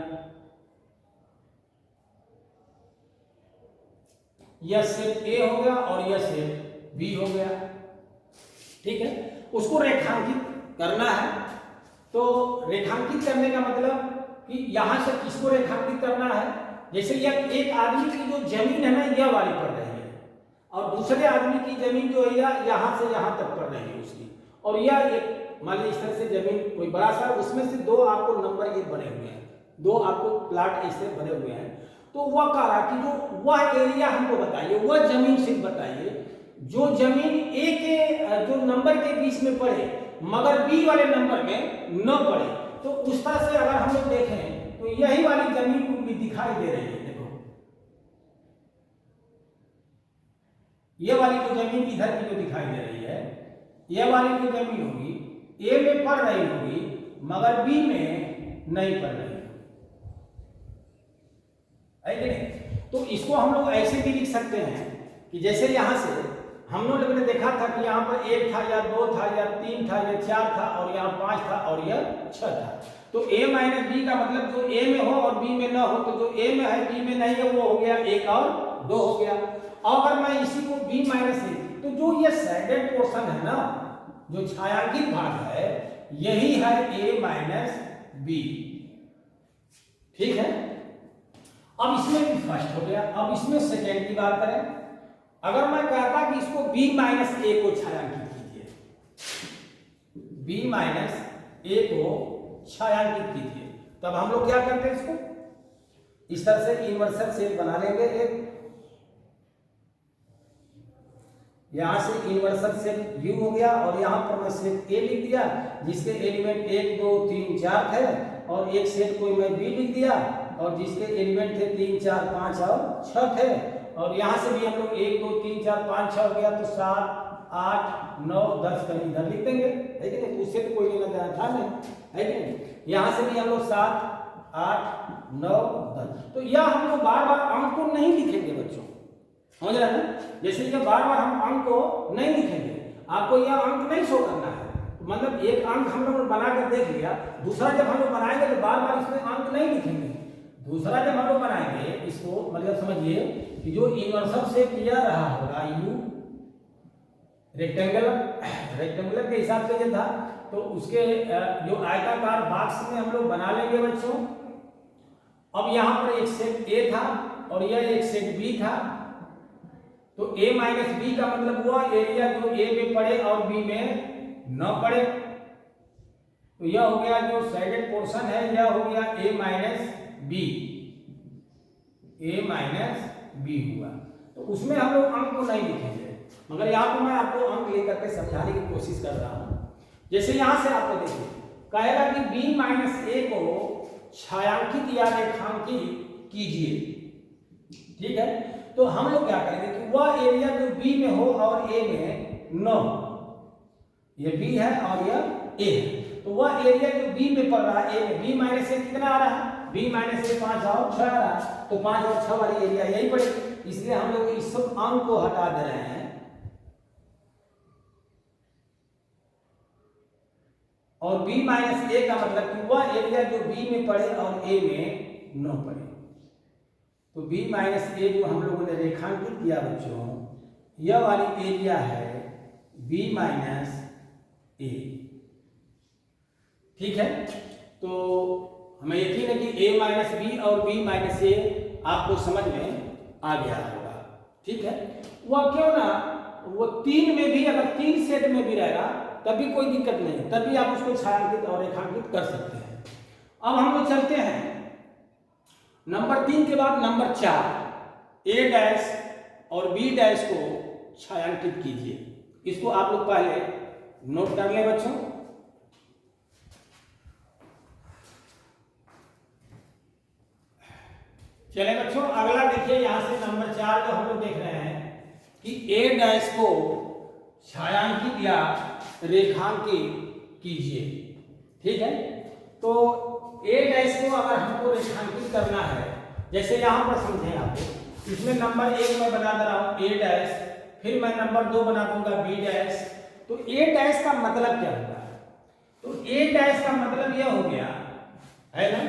यह सेट ए हो गया और यह सेट बी हो गया। ठीक है, उसको रेखांकित करना है। तो रेखांकित करने का मतलब कि यहां से किसको रेखांकित करना है, जैसे यह एक आदमी की जो जमीन है ना, यह वाली पड़ रही है और दूसरे आदमी की जमीन जो है यहां से यहां तक पड़ रही है उसकी, और यह एक मान लीजिए इस तरह से जमीन कोई बड़ा सा, उसमें से दो आपको नंबर ये बने हुए हैं, दो आपको प्लाट ऐसे बने हुए हैं। तो वह कह रहा कि जो वह एरिया हमको बताइए, वह जमीन सिर्फ बताइए जो जमीन ए के जो नंबर के बीच में पड़े मगर बी वाले नंबर में न पड़े। तो उस तरह से अगर हम लोग देखें तो यही वाली जमीन को भी दिखाई दे रही है। देखो ये वाली जो जमीन इधर की जो दिखाई दे रही है, यह वाली जो जमीन होगी ए में पड़ रही होगी मगर बी में नहीं पड़ रही है कि नहीं। तो इसको हम लोग ऐसे भी लिख सकते हैं कि जैसे यहां से हम लोगों ने देखा था कि यहाँ पर एक था या दो था या तीन था या चार था और यहाँ पांच था और यह छह था। तो a माइनस बी का मतलब जो a में हो और b में ना हो, तो जो a में है b में नहीं है वो हो गया एक और दो हो गया। और अगर मैं इसी को b माइनस ए, तो जो ये शेडेड पोर्शन है ना, जो छायांकित भाग है, यही है a माइनस बी। ठीक है, अब इसमें भी फर्स्ट हो गया। अब इसमें सेकेंड की बात करें, अगर मैं कहता कि इसको b माइनस ए को छायांकित कीजिए, b माइनस ए को छायांकित कीजिए, तब हम लोग क्या करते हैं, इसको इस तरह से इन्वर्सल सेट बना लेंगे। एक यहां से इन्वर्सल सेट u हो गया और यहां पर मैं सेट a लिख दिया जिसके एलिमेंट 1 2 3 4 थे, और एक सेट कोई मैं b लिख दिया और जिसके एलिमेंट थे 3 4 5 और 6 थे। और यहां से भी हम लोग 1 2 3 4 5 6 हो गया, तो 7 8 9 10 कहीं इधर लिख देंगे, है कि नहीं। उससे तो कोई लेना देना था नहीं, है कि नहीं। यहां से भी हम लोग 7 8 9 10। तो यह हम लोग बार बार अंक को नहीं लिखेंगे बच्चों, समझ रहे हैं। जैसे ये बार बार हम अंक को नहीं लिखेंगे, आपको यह अंक नहीं शो करना है। मतलब एक अंक हम लोग बना कर देख लिया, दूसरा जब हम लोग बनाएंगे तो बार बार इसमें अंक नहीं लिखेंगे। दूसरा जब हम लोग बनाएंगे इसको, मतलब समझिए कि जो इन्वर्सल से किया रहा होगा u रेक्टेंगुलर के हिसाब से ये था, तो उसके जो आयताकार बॉक्स में हम लोग बना लेंगे बच्चों। अब यहाँ पर एक सेट a था और यह एक सेट b था, तो a माइनस बी का मतलब हुआ एरिया जो a में पड़े और b में न पड़े। तो यह हो गया जो शेडेड पोर्शन है, यह हो गया a minus B, a minus B हुआ। तो उसमें हम लोग अंक को नहीं लिखेंगे, मगर यहाँ पर मैं आपको अंक लेकर के समझाने की कोशिश कर रहा हूँ। जैसे यहाँ से आपको देखिए कहेगा कि b माइनस ए को छायांकित या रेखांकित कीजिए। ठीक है, तो हम लोग क्या करेंगे कि वह एरिया जो b में हो और a में न हो, ये b है और यह a है, तो वह एरिया जो बी में पड़ रहा है, ए में बी माइनस ए कितना आ रहा है, बी माइनस ए 5 और 6 आ रहा है, तो 5 और 6 वाली एरिया यही पड़ेगी। इसलिए हम लोग इस सब अंक को हटा दे रहे हैं और b माइनस ए का मतलब कि वह एरिया जो b में पड़े और a में न पड़े। तो b माइनस ए जो हम लोगों ने रेखांकित किया बच्चों, यह वाली एरिया है b माइनस ए। ठीक है, तो हमें यकीन है कि a माइनस बी और b माइनस ए आपको समझ में आ गया होगा। ठीक है, वह क्यों ना वो 3 में भी, अगर 3 सेट में भी रहेगा तभी कोई दिक्कत नहीं, तभी आप उसको छायांकित और रेखांकित कर सकते हैं। अब हम लोग चलते हैं नंबर 3 के बाद नंबर 4, ए डैश और बी डैश को छायांकित कीजिए। इसको आप लोग पहले नोट कर लें बच्चों। चले बच्चों, अगला देखिए, यहां से नंबर 4 जो हम लोग देख रहे हैं कि ए डैश को छायांकित या रेखांकित कीजिए। ठीक है, तो ए डैश को अगर हमको रेखांकित करना है, जैसे यहां पर समझें आपको, इसमें नंबर 1 मैं बना दे रहा हूं ए डैश, फिर मैं नंबर 2 बना दूंगा बी डैश। तो ए डैश का मतलब क्या होगा, तो ए डैश का मतलब यह हो गया है ना,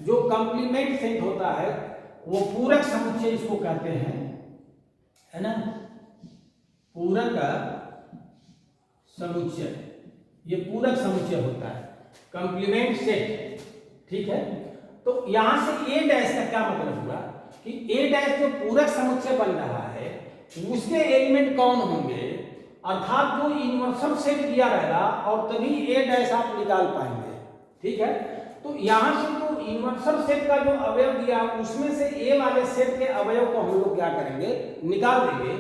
जो कंप्लीमेंट सेट होता है वो पूरक समुच्चय इसको कहते हैं, है ना, पूरक समुच्चय, ये पूरक समुच्चय होता है, कंप्लीमेंट सेट। ठीक है, तो यहां से ए डैश का क्या मतलब हुआ कि ए डैश जो पूरक समुच्चय बन रहा है उसके एलिमेंट कौन होंगे, अर्थात जो यूनिवर्सल सेट दिया रहेगा और तभी ए डैश आप निकाल पाएंगे। ठीक है, तो यहां से जो यूनिवर्सल सेट का जो अवयव दिया उसमें से ए वाले सेट के अवयव को हम लोग क्या करेंगे, निकाल देंगे।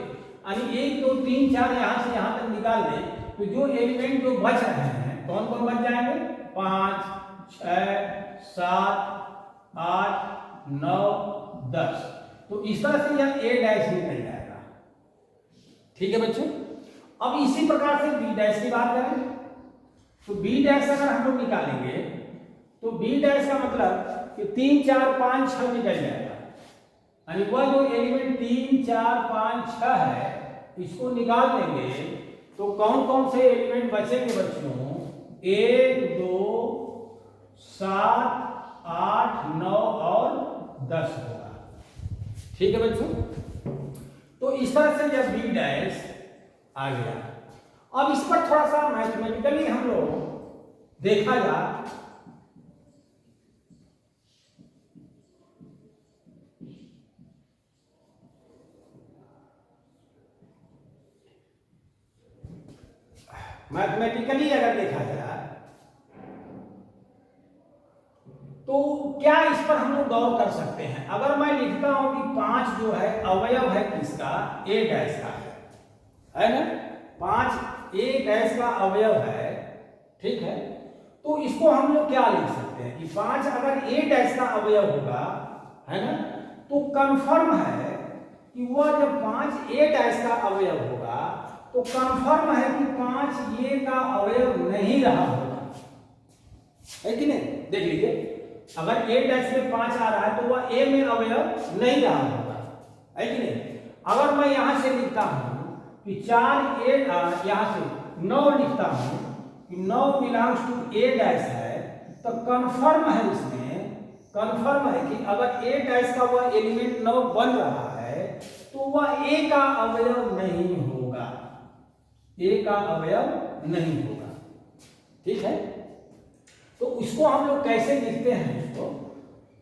यानी 1 2 3 4 यहां से यहां तक निकाल दें, तो जो एलिमेंट जो बच रहे हैं कौन कौन बच जाएंगे, 5 6 7 8 9 10। तो इस तरह से यह ए डैश निकल जाएगा। ठीक है बच्चों, अब इसी प्रकार से बी डैश की बात करें, तो बी डैश अगर हम लोग निकालेंगे तो बी डैश का मतलब कि 3 4 5 6 निकल जाएगा। यानी वह जो एलिमेंट 3 4 5 6 है इसको निकाल देंगे तो कौन कौन से एलिमेंट बचेंगे बच्चों, 1 2 7 8 9 और 10 होगा। ठीक है बच्चों, तो इस तरह से जब बी डैश आ गया, अब इस पर थोड़ा सा मैथमेटिकली हम लोग देखा जाए, मैथमेटिकली अगर देखा जाए तो क्या इस पर हम लोग गौर कर सकते हैं। अगर मैं लिखता हूं कि 5 जो है अवयव है किसका, ए डैश का है ना, 5 ए डैश का अवयव है। ठीक है, तो इसको हम लोग क्या लिख सकते हैं कि 5 अगर ए डैश का अवयव होगा, है ना, तो कंफर्म है कि वह जब 5 ए डैश का अवयव होगा तो कंफर्म है कि 5 ए का अवयव नहीं रहा होगा, है कि नहीं। देख लीजिए, अगर ए डैश में 5 आ रहा है तो वह ए में अवयव नहीं रहा होगा, है कि नहीं। अगर मैं यहां से लिखता हूं कि 4 ए, यहां से 9 लिखता हूं कि 9 बिलोंग्स टू ए डैश है, तो कंफर्म है, इसमें कंफर्म है कि अगर ए डैश का वह एलिमेंट 9 बन रहा है तो वह ए का अवयव नहीं होगा, ए का अवयव नहीं होगा। ठीक है, तो उसको हम लोग कैसे लिखते हैं, इसको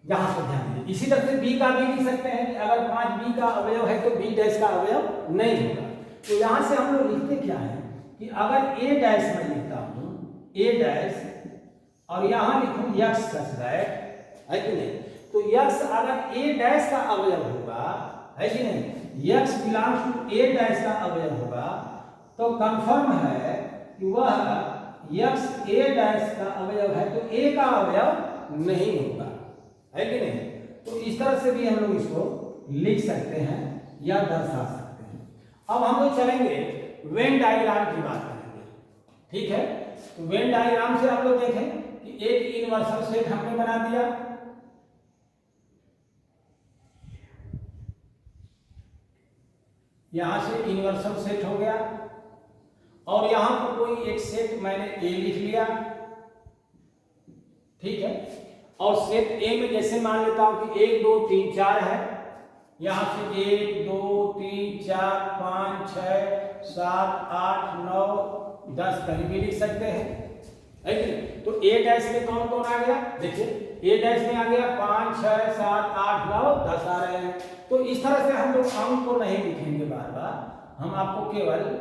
यहां पर ध्यान दीजिए। इसी तरह से बी का भी लिख सकते हैं कि अगर 5 बी का अवयव है तो बी डैश का अवयव नहीं होगा। तो यहां से हम लोग लिखते क्या है कि अगर ए डैश में लिखता हूं ए डैश और यहां लिखूं यक्स सच दैट, है कि नहीं, तो यक्स अगर ए डैश का अवयव होगा, है कि नहीं, x belongs to A dash का अवयव होगा, तो कंफर्म है कि वह यक्स ए डैश का अवयव है तो ए का अवयव नहीं होगा, है कि नहीं। तो इस तरह से भी हम लोग इसको लिख सकते हैं या दर्शा सकते हैं। अब हम लोग चलेंगे वेन डायग्राम की बात करेंगे। ठीक है, तो वेन डायग्राम से आप लोग देखें कि एक यूनिवर्सल सेट हमने बना दिया, यहां से यूनिवर्सल सेट हो गया, और यहां पर कोई एक सेट मैंने ए लिख लिया, ठीक है। और सेट ए में जैसे मान लेता हूं कि 1 2 3 4 है, यहां से 1 2 3 4 5 6 7 8 9 10 कहीं भी लिख सकते हैं, है कि नहीं। तो ए डैश में कौन कौन आ गया, देखिए ए डैश में आ गया 5 6 7 8 9 10 आ रहे हैं। तो इस तरह से हम लोग अंक को नहीं लिखेंगे बार बार, हम आपको केवल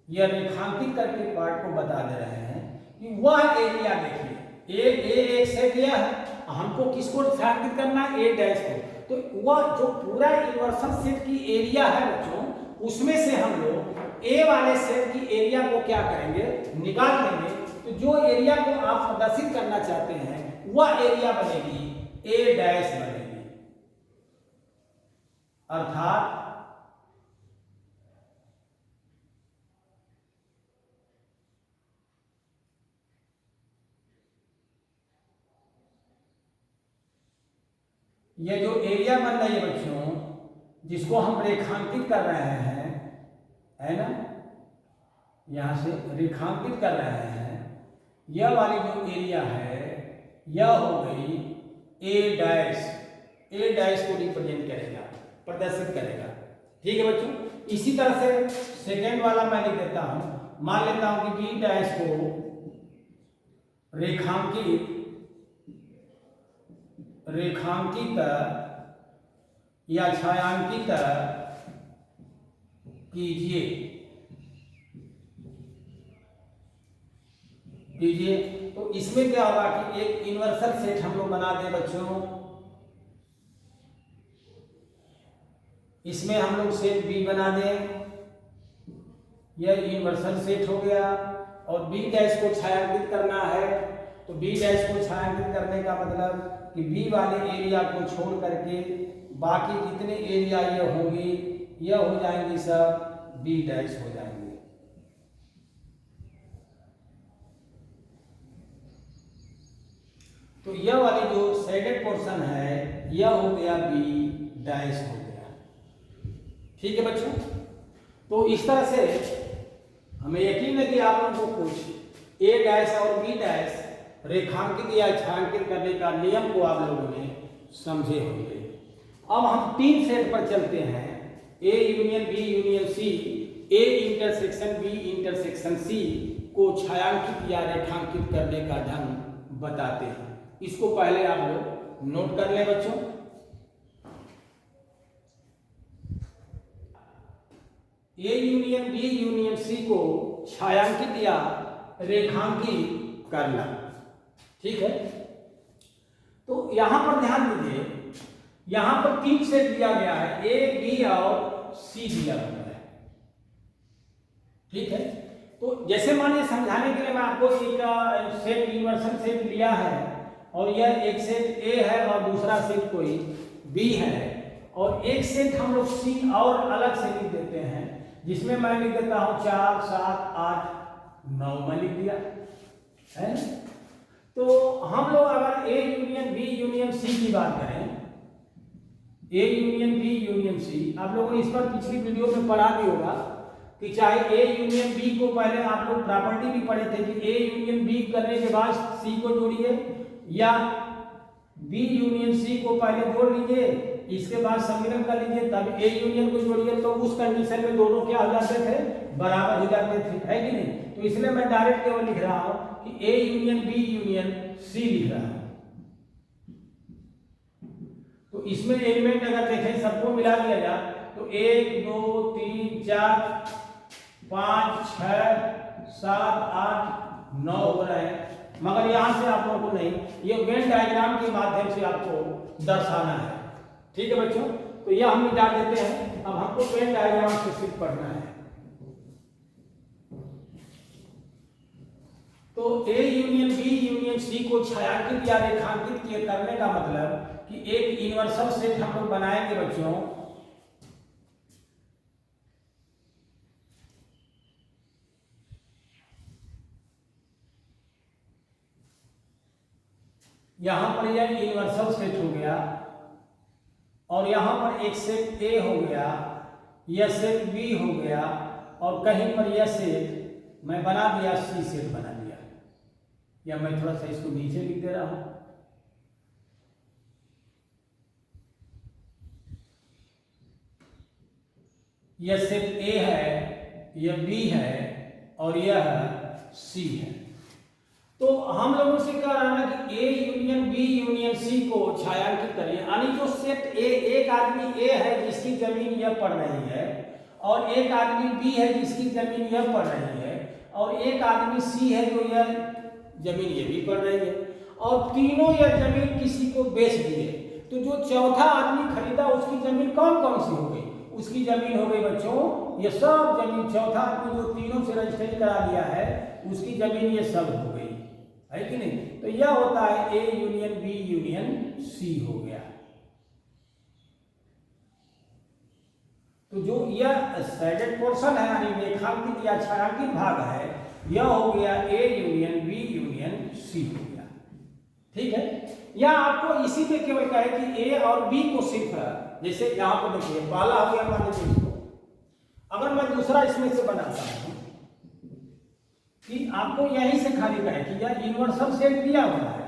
यह रेखांकित करके पार्ट को बता दे रहे हैं कि वह एरिया देखिए, एक सेट लिया है, हमको किसको रेखांकित करना है, ए डैश को। तो वह जो पूरा यूनिवर्सल सेट की एरिया है बच्चों, उसमें से हम लोग ए वाले सेट की एरिया को क्या करेंगे, निकाल देंगे। तो जो एरिया को आप प्रदर्शित करना चाहते हैं वह एरिया बनेगी ए डैश बनेगी, अर्थात ये जो एरिया बन रही है बच्चों, जिसको हम रेखांकित कर रहे हैं, है ना, यहां से रेखांकित कर रहे हैं, यह वाली जो एरिया है यह हो गई ए डैश, ए डैश को रिप्रेजेंट करेगा, प्रदर्शित करेगा, ठीक है बच्चों। इसी तरह से सेकेंड वाला मैं लिख देता हूं, मान लेता हूं कि बी डैश को रेखांकित या छायांकित कीजिए। तो इसमें क्या होगा कि एक यूनिवर्सल सेट हम लोग बना दें बच्चों, इसमें हम लोग सेट बी बना दें, यह यूनिवर्सल सेट हो गया। और बी डैश को छायांकित करना है, तो बी डैश को छायांकित करने का मतलब कि बी वाले एरिया को छोड़ करके बाकी जितने एरिया ये होंगी यह हो जाएंगी सब बी डैश हो जाएंगे। तो यह वाली जो शेडेड पोर्शन है यह हो गया बी डैश हो गया, ठीक है बच्चों। तो इस तरह से हमें यकीन है कि आप लोगों को कुछ ए डैश और बी डैश रेखांकित या छायांकित करने का नियम को आप लोगों ने समझे होंगे। अब हम 3 सेट पर चलते हैं, A union B union C, A intersection B intersection C को छायांकित या रेखांकित करने का ढंग बताते हैं। इसको पहले आप लोग नोट कर लें बच्चों। A union B union C को छायांकित या रेखांकित करना, ठीक है। तो यहां पर ध्यान दीजिए, यहां पर 3 सेट दिया गया है, ए बी और सी दिया हुआ है, ठीक है। तो जैसे मानिए समझाने के लिए मैं आपको एक सेट यूनिवर्सल सेट लिया है और यह एक सेट ए है और दूसरा सेट कोई बी है, और एक सेट हम लोग सी और अलग से लिख देते हैं, जिसमें मैं लिख देता हूं 4 7 8 9 में लिख दिया है। तो हम लोग अगर A union B union C की बात करें, A union B union C, आप लोगों ने इस पर पिछली वीडियो में पढ़ा भी होगा कि चाहे ए यूनियन बी को पहले आप लोग प्रॉपर्टी भी पढ़े थे कि ए यूनियन बी करने के बाद सी को जोड़िए, या बी यूनियन सी को पहले जोड़ लीजिए, इसके बाद सम्मिलन कर लीजिए, तब ए यूनियन को जोड़िए। तो उस कंडीशन में दोनों क्या हो जाते थे, बराबर हो जाते थे, है कि नहीं। तो इसलिए मैं डायरेक्ट केवल लिख रहा हूं कि A union B union C लिख रहा हूं। तो इसमें एलिमेंट अगर देखें सबको मिला दिया जाए तो 1 2 3 4 5 6 7 8 9 हो रहे हैं, मगर यहां से आप लोगों को नहीं, ये वेन डायग्राम के माध्यम से आपको दर्शाना है, ठीक है बच्चों। तो यह हम मिटा देते हैं, अब हमको वेन डायग्राम से सिर्फ पढ़ना है। तो A union B union C को छायांकित या रेखांकित किए करने का मतलब कि एक यूनिवर्सल सेट हम लोग बनाएंगे बच्चों, यहाँ पर यह यूनिवर्सल सेट हो गया और यहाँ पर एक सेट ए हो गया, यह सेट बी हो गया और कहीं पर यह सेट मैं बना दिया सी सेट बना दिया, या मैं थोड़ा सा इसको नीचे लिख दे रहा हूं। यह सेट ए है, यह बी है और यह सी है। तो हम लोगों से कह रहा है कि A union B union C को छायांकित करिए, यानी जो सेट ए, एक आदमी ए है जिसकी जमीन यह पड़ रही है और एक आदमी बी है जिसकी जमीन यह पड़ रही है और एक आदमी सी है जो यह जमीन ये भी पड़ रही है और तीनों यह जमीन किसी को बेच दिए। तो जो चौथा आदमी खरीदा उसकी जमीन कौन कौन सी हो गई? उसकी जमीन हो गई बच्चों ये सब जमीन, चौथा आदमी जो तीनों से रजिस्ट्रेशन करा लिया है उसकी जमीन ये सब हो गई, है कि नहीं? तो यह होता है A union B union C हो गया। तो जो यह शेडेड पोर्शन है यानी रेखांकित या छायांकित भाग है, यह हो गया A union B union C हो गया। ठीक है, या आपको इसी में केवल कहे कि ए और बी को सिर्फ, जैसे यहां पर देखिए पहला हो गया मान लीजिए इसको, अगर मैं दूसरा इसमें से बनाता हूं कि आपको यहीं से खाली कहे कि यह यूनिवर्सल सेट दिया हुआ है,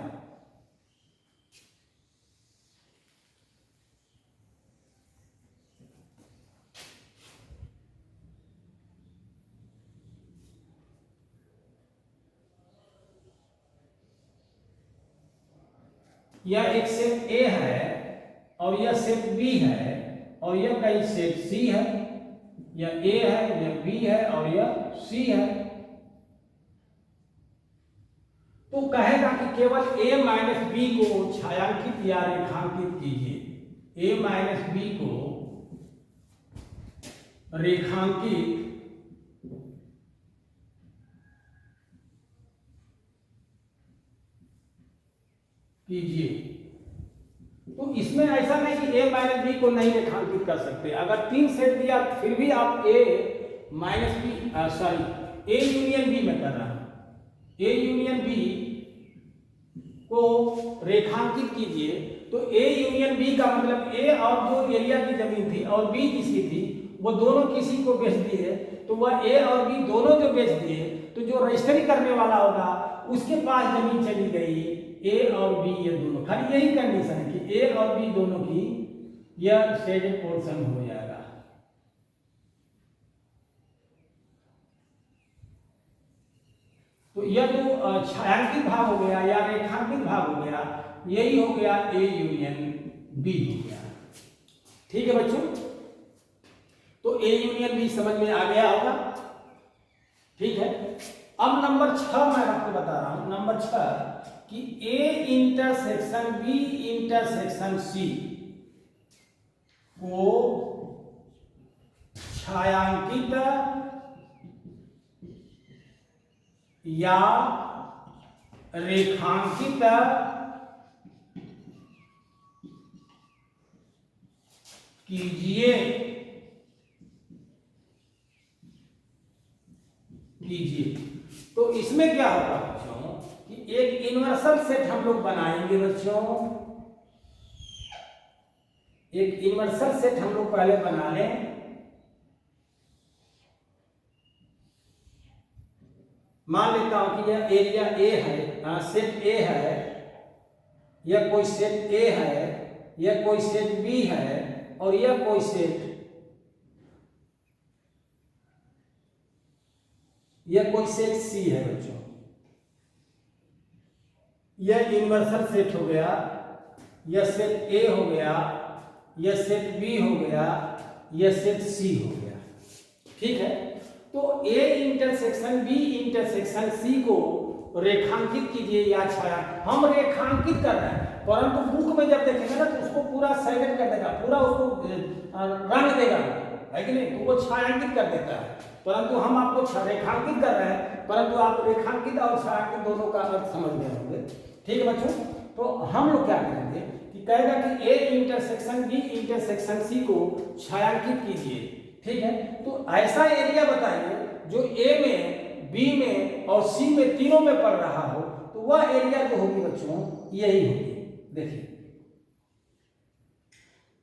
यह एक सेट ए है और यह सेट बी है और यह कहीं सेट सी है, यह ए है, यह बी है और यह सी है। तो कहेगा कि केवल ए माइनस बी को छायांकित या रेखांकित कीजिए, ए माइनस बी को रेखांकित कीजिए। तो इसमें ऐसा नहीं कि ए माइनस बी को नहीं रेखांकित कर सकते, अगर तीन सेट दिया फिर भी आप A minus B sorry A union B में कर रहा हूं, ए यूनियन बी को रेखांकित कीजिए। तो ए यूनियन बी का मतलब ए और जो एरिया की जमीन थी और बी जिसकी थी वो दोनों किसी को बेच दिए, तो वह ए और बी दोनों जो बेच दिए तो जो रजिस्ट्री करने वाला होगा उसके पास जमीन चली गई, ए और बी ये दोनों, खाली यही कंडीशन है कि ए और बी दोनों की यह शेडेड पोर्शन हो जाएगा। तो यह जो छायांकित भाग हो गया या रेखांकित भाग हो गया, यही हो गया ए यूनियन बी हो गया। ठीक है बच्चों, तो ए यूनियन बी समझ में आ गया होगा। ठीक है, अब नंबर 6 मैं आपको बता रहा हूं, नंबर 6 कि A intersection B intersection C को छायांकित या रेखांकित कीजिए तो इसमें क्या होगा बच्चों कि एक यूनिवर्सल सेट हम लोग बनाएंगे बच्चों, एक यूनिवर्सल सेट हम लोग पहले बना लें। मान लेता हूं कि यह एरिया ए है, सेट ए है, यह कोई सेट ए है, यह कोई सेट बी है और यह कोई सेट, यह कोई सेट सी है बच्चों। यह यूनिवर्सल सेट हो गया, यह सेट ए हो गया, यह सेट बी हो गया, यह सेट सी हो गया। ठीक है, तो A intersection B intersection C को रेखांकित कीजिए या छाया, हम रेखांकित कर रहे हैं परंतु बुक में जब देखेंगे ना तो उसको पूरा शेडेड कर देगा, पूरा उसको रंग देगा, है कि नहीं? तो वो छायांकित कर देता है, परंतु हम आपको रेखांकित कर रहे हैं, परंतु आप रेखांकित और छायांकित दोनों का अर्थ समझ गए होंगे। ठीक है बच्चों, तो हम लोग क्या करेंगे कि कहेगा कि A intersection B intersection C को छायांकित कीजिए। ठीक है, तो ऐसा एरिया बताइए जो ए में, बी में और सी में तीनों में पड़ रहा हो, तो तो वह एरिया जो होगी बच्चों यही होगी। देखिए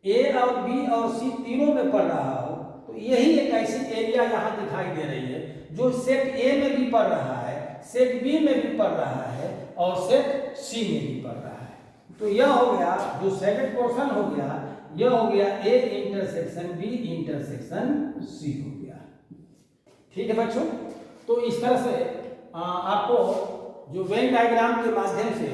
ए और बी और सी तीनों में पढ़ रहा हो तो यही एक ऐसी एरिया यहाँ दिखाई दे रही है जो सेट ए में भी पढ़ रहा है, सेट बी में भी पढ़ रहा है और सेट सी में भी पढ़ रहा है। तो यह हो गया जो सेकंड पोर्शन हो गया, यह हो गया A intersection B intersection C हो गया। ठीक है बच्चों, तो इस तरह से आपको जो वेन डायग्राम के माध्यम से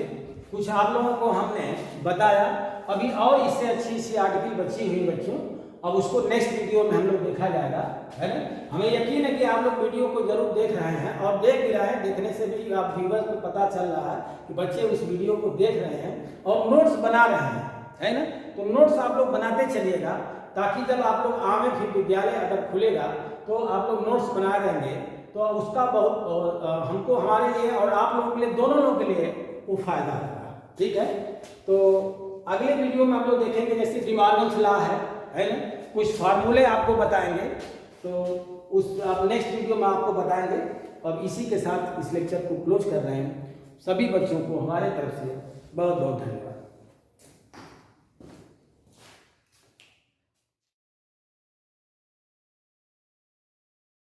कुछ आप लोगों को हमने बताया। अभी और इससे अच्छी सी आर्टिकल बची हुई बच्चों, अब उसको नेक्स्ट वीडियो में हम लोग देखा जाएगा, है ना। हमें यकीन है कि आप लोग वीडियो को जरूर देख रहे हैं और देख भी रहे हैं। देखने से भी आप व्यूअर्स को पता चल रहा है कि बच्चे उस वीडियो को देख रहे हैं और नोट्स बना रहे हैं, है ना। तो नोट्स आप लोग बनाते चलिएगा ताकि जब आप लोग आवे फिर विद्यालय अगर खुलेगा तो आप लोग नोट्स बना देंगे तो उसका बहुत हमको, हमारे लिए और आप लोगों के लिए, दोनों लोगों के लिए वो फायदा होगा। ठीक है, तो अगले वीडियो में हम लोग देखेंगे जैसे डिमॉर्गन्स लॉ है ना, कुछ फार्मूले आपको बताएंगे। तो उस आप नेक्स्ट वीडियो में आपको बताएंगे। अब इसी के साथ इस लेक्चर को क्लोज कर रहे हैं। सभी बच्चों को हमारे तरफ से बहुत बहुत धन्यवाद।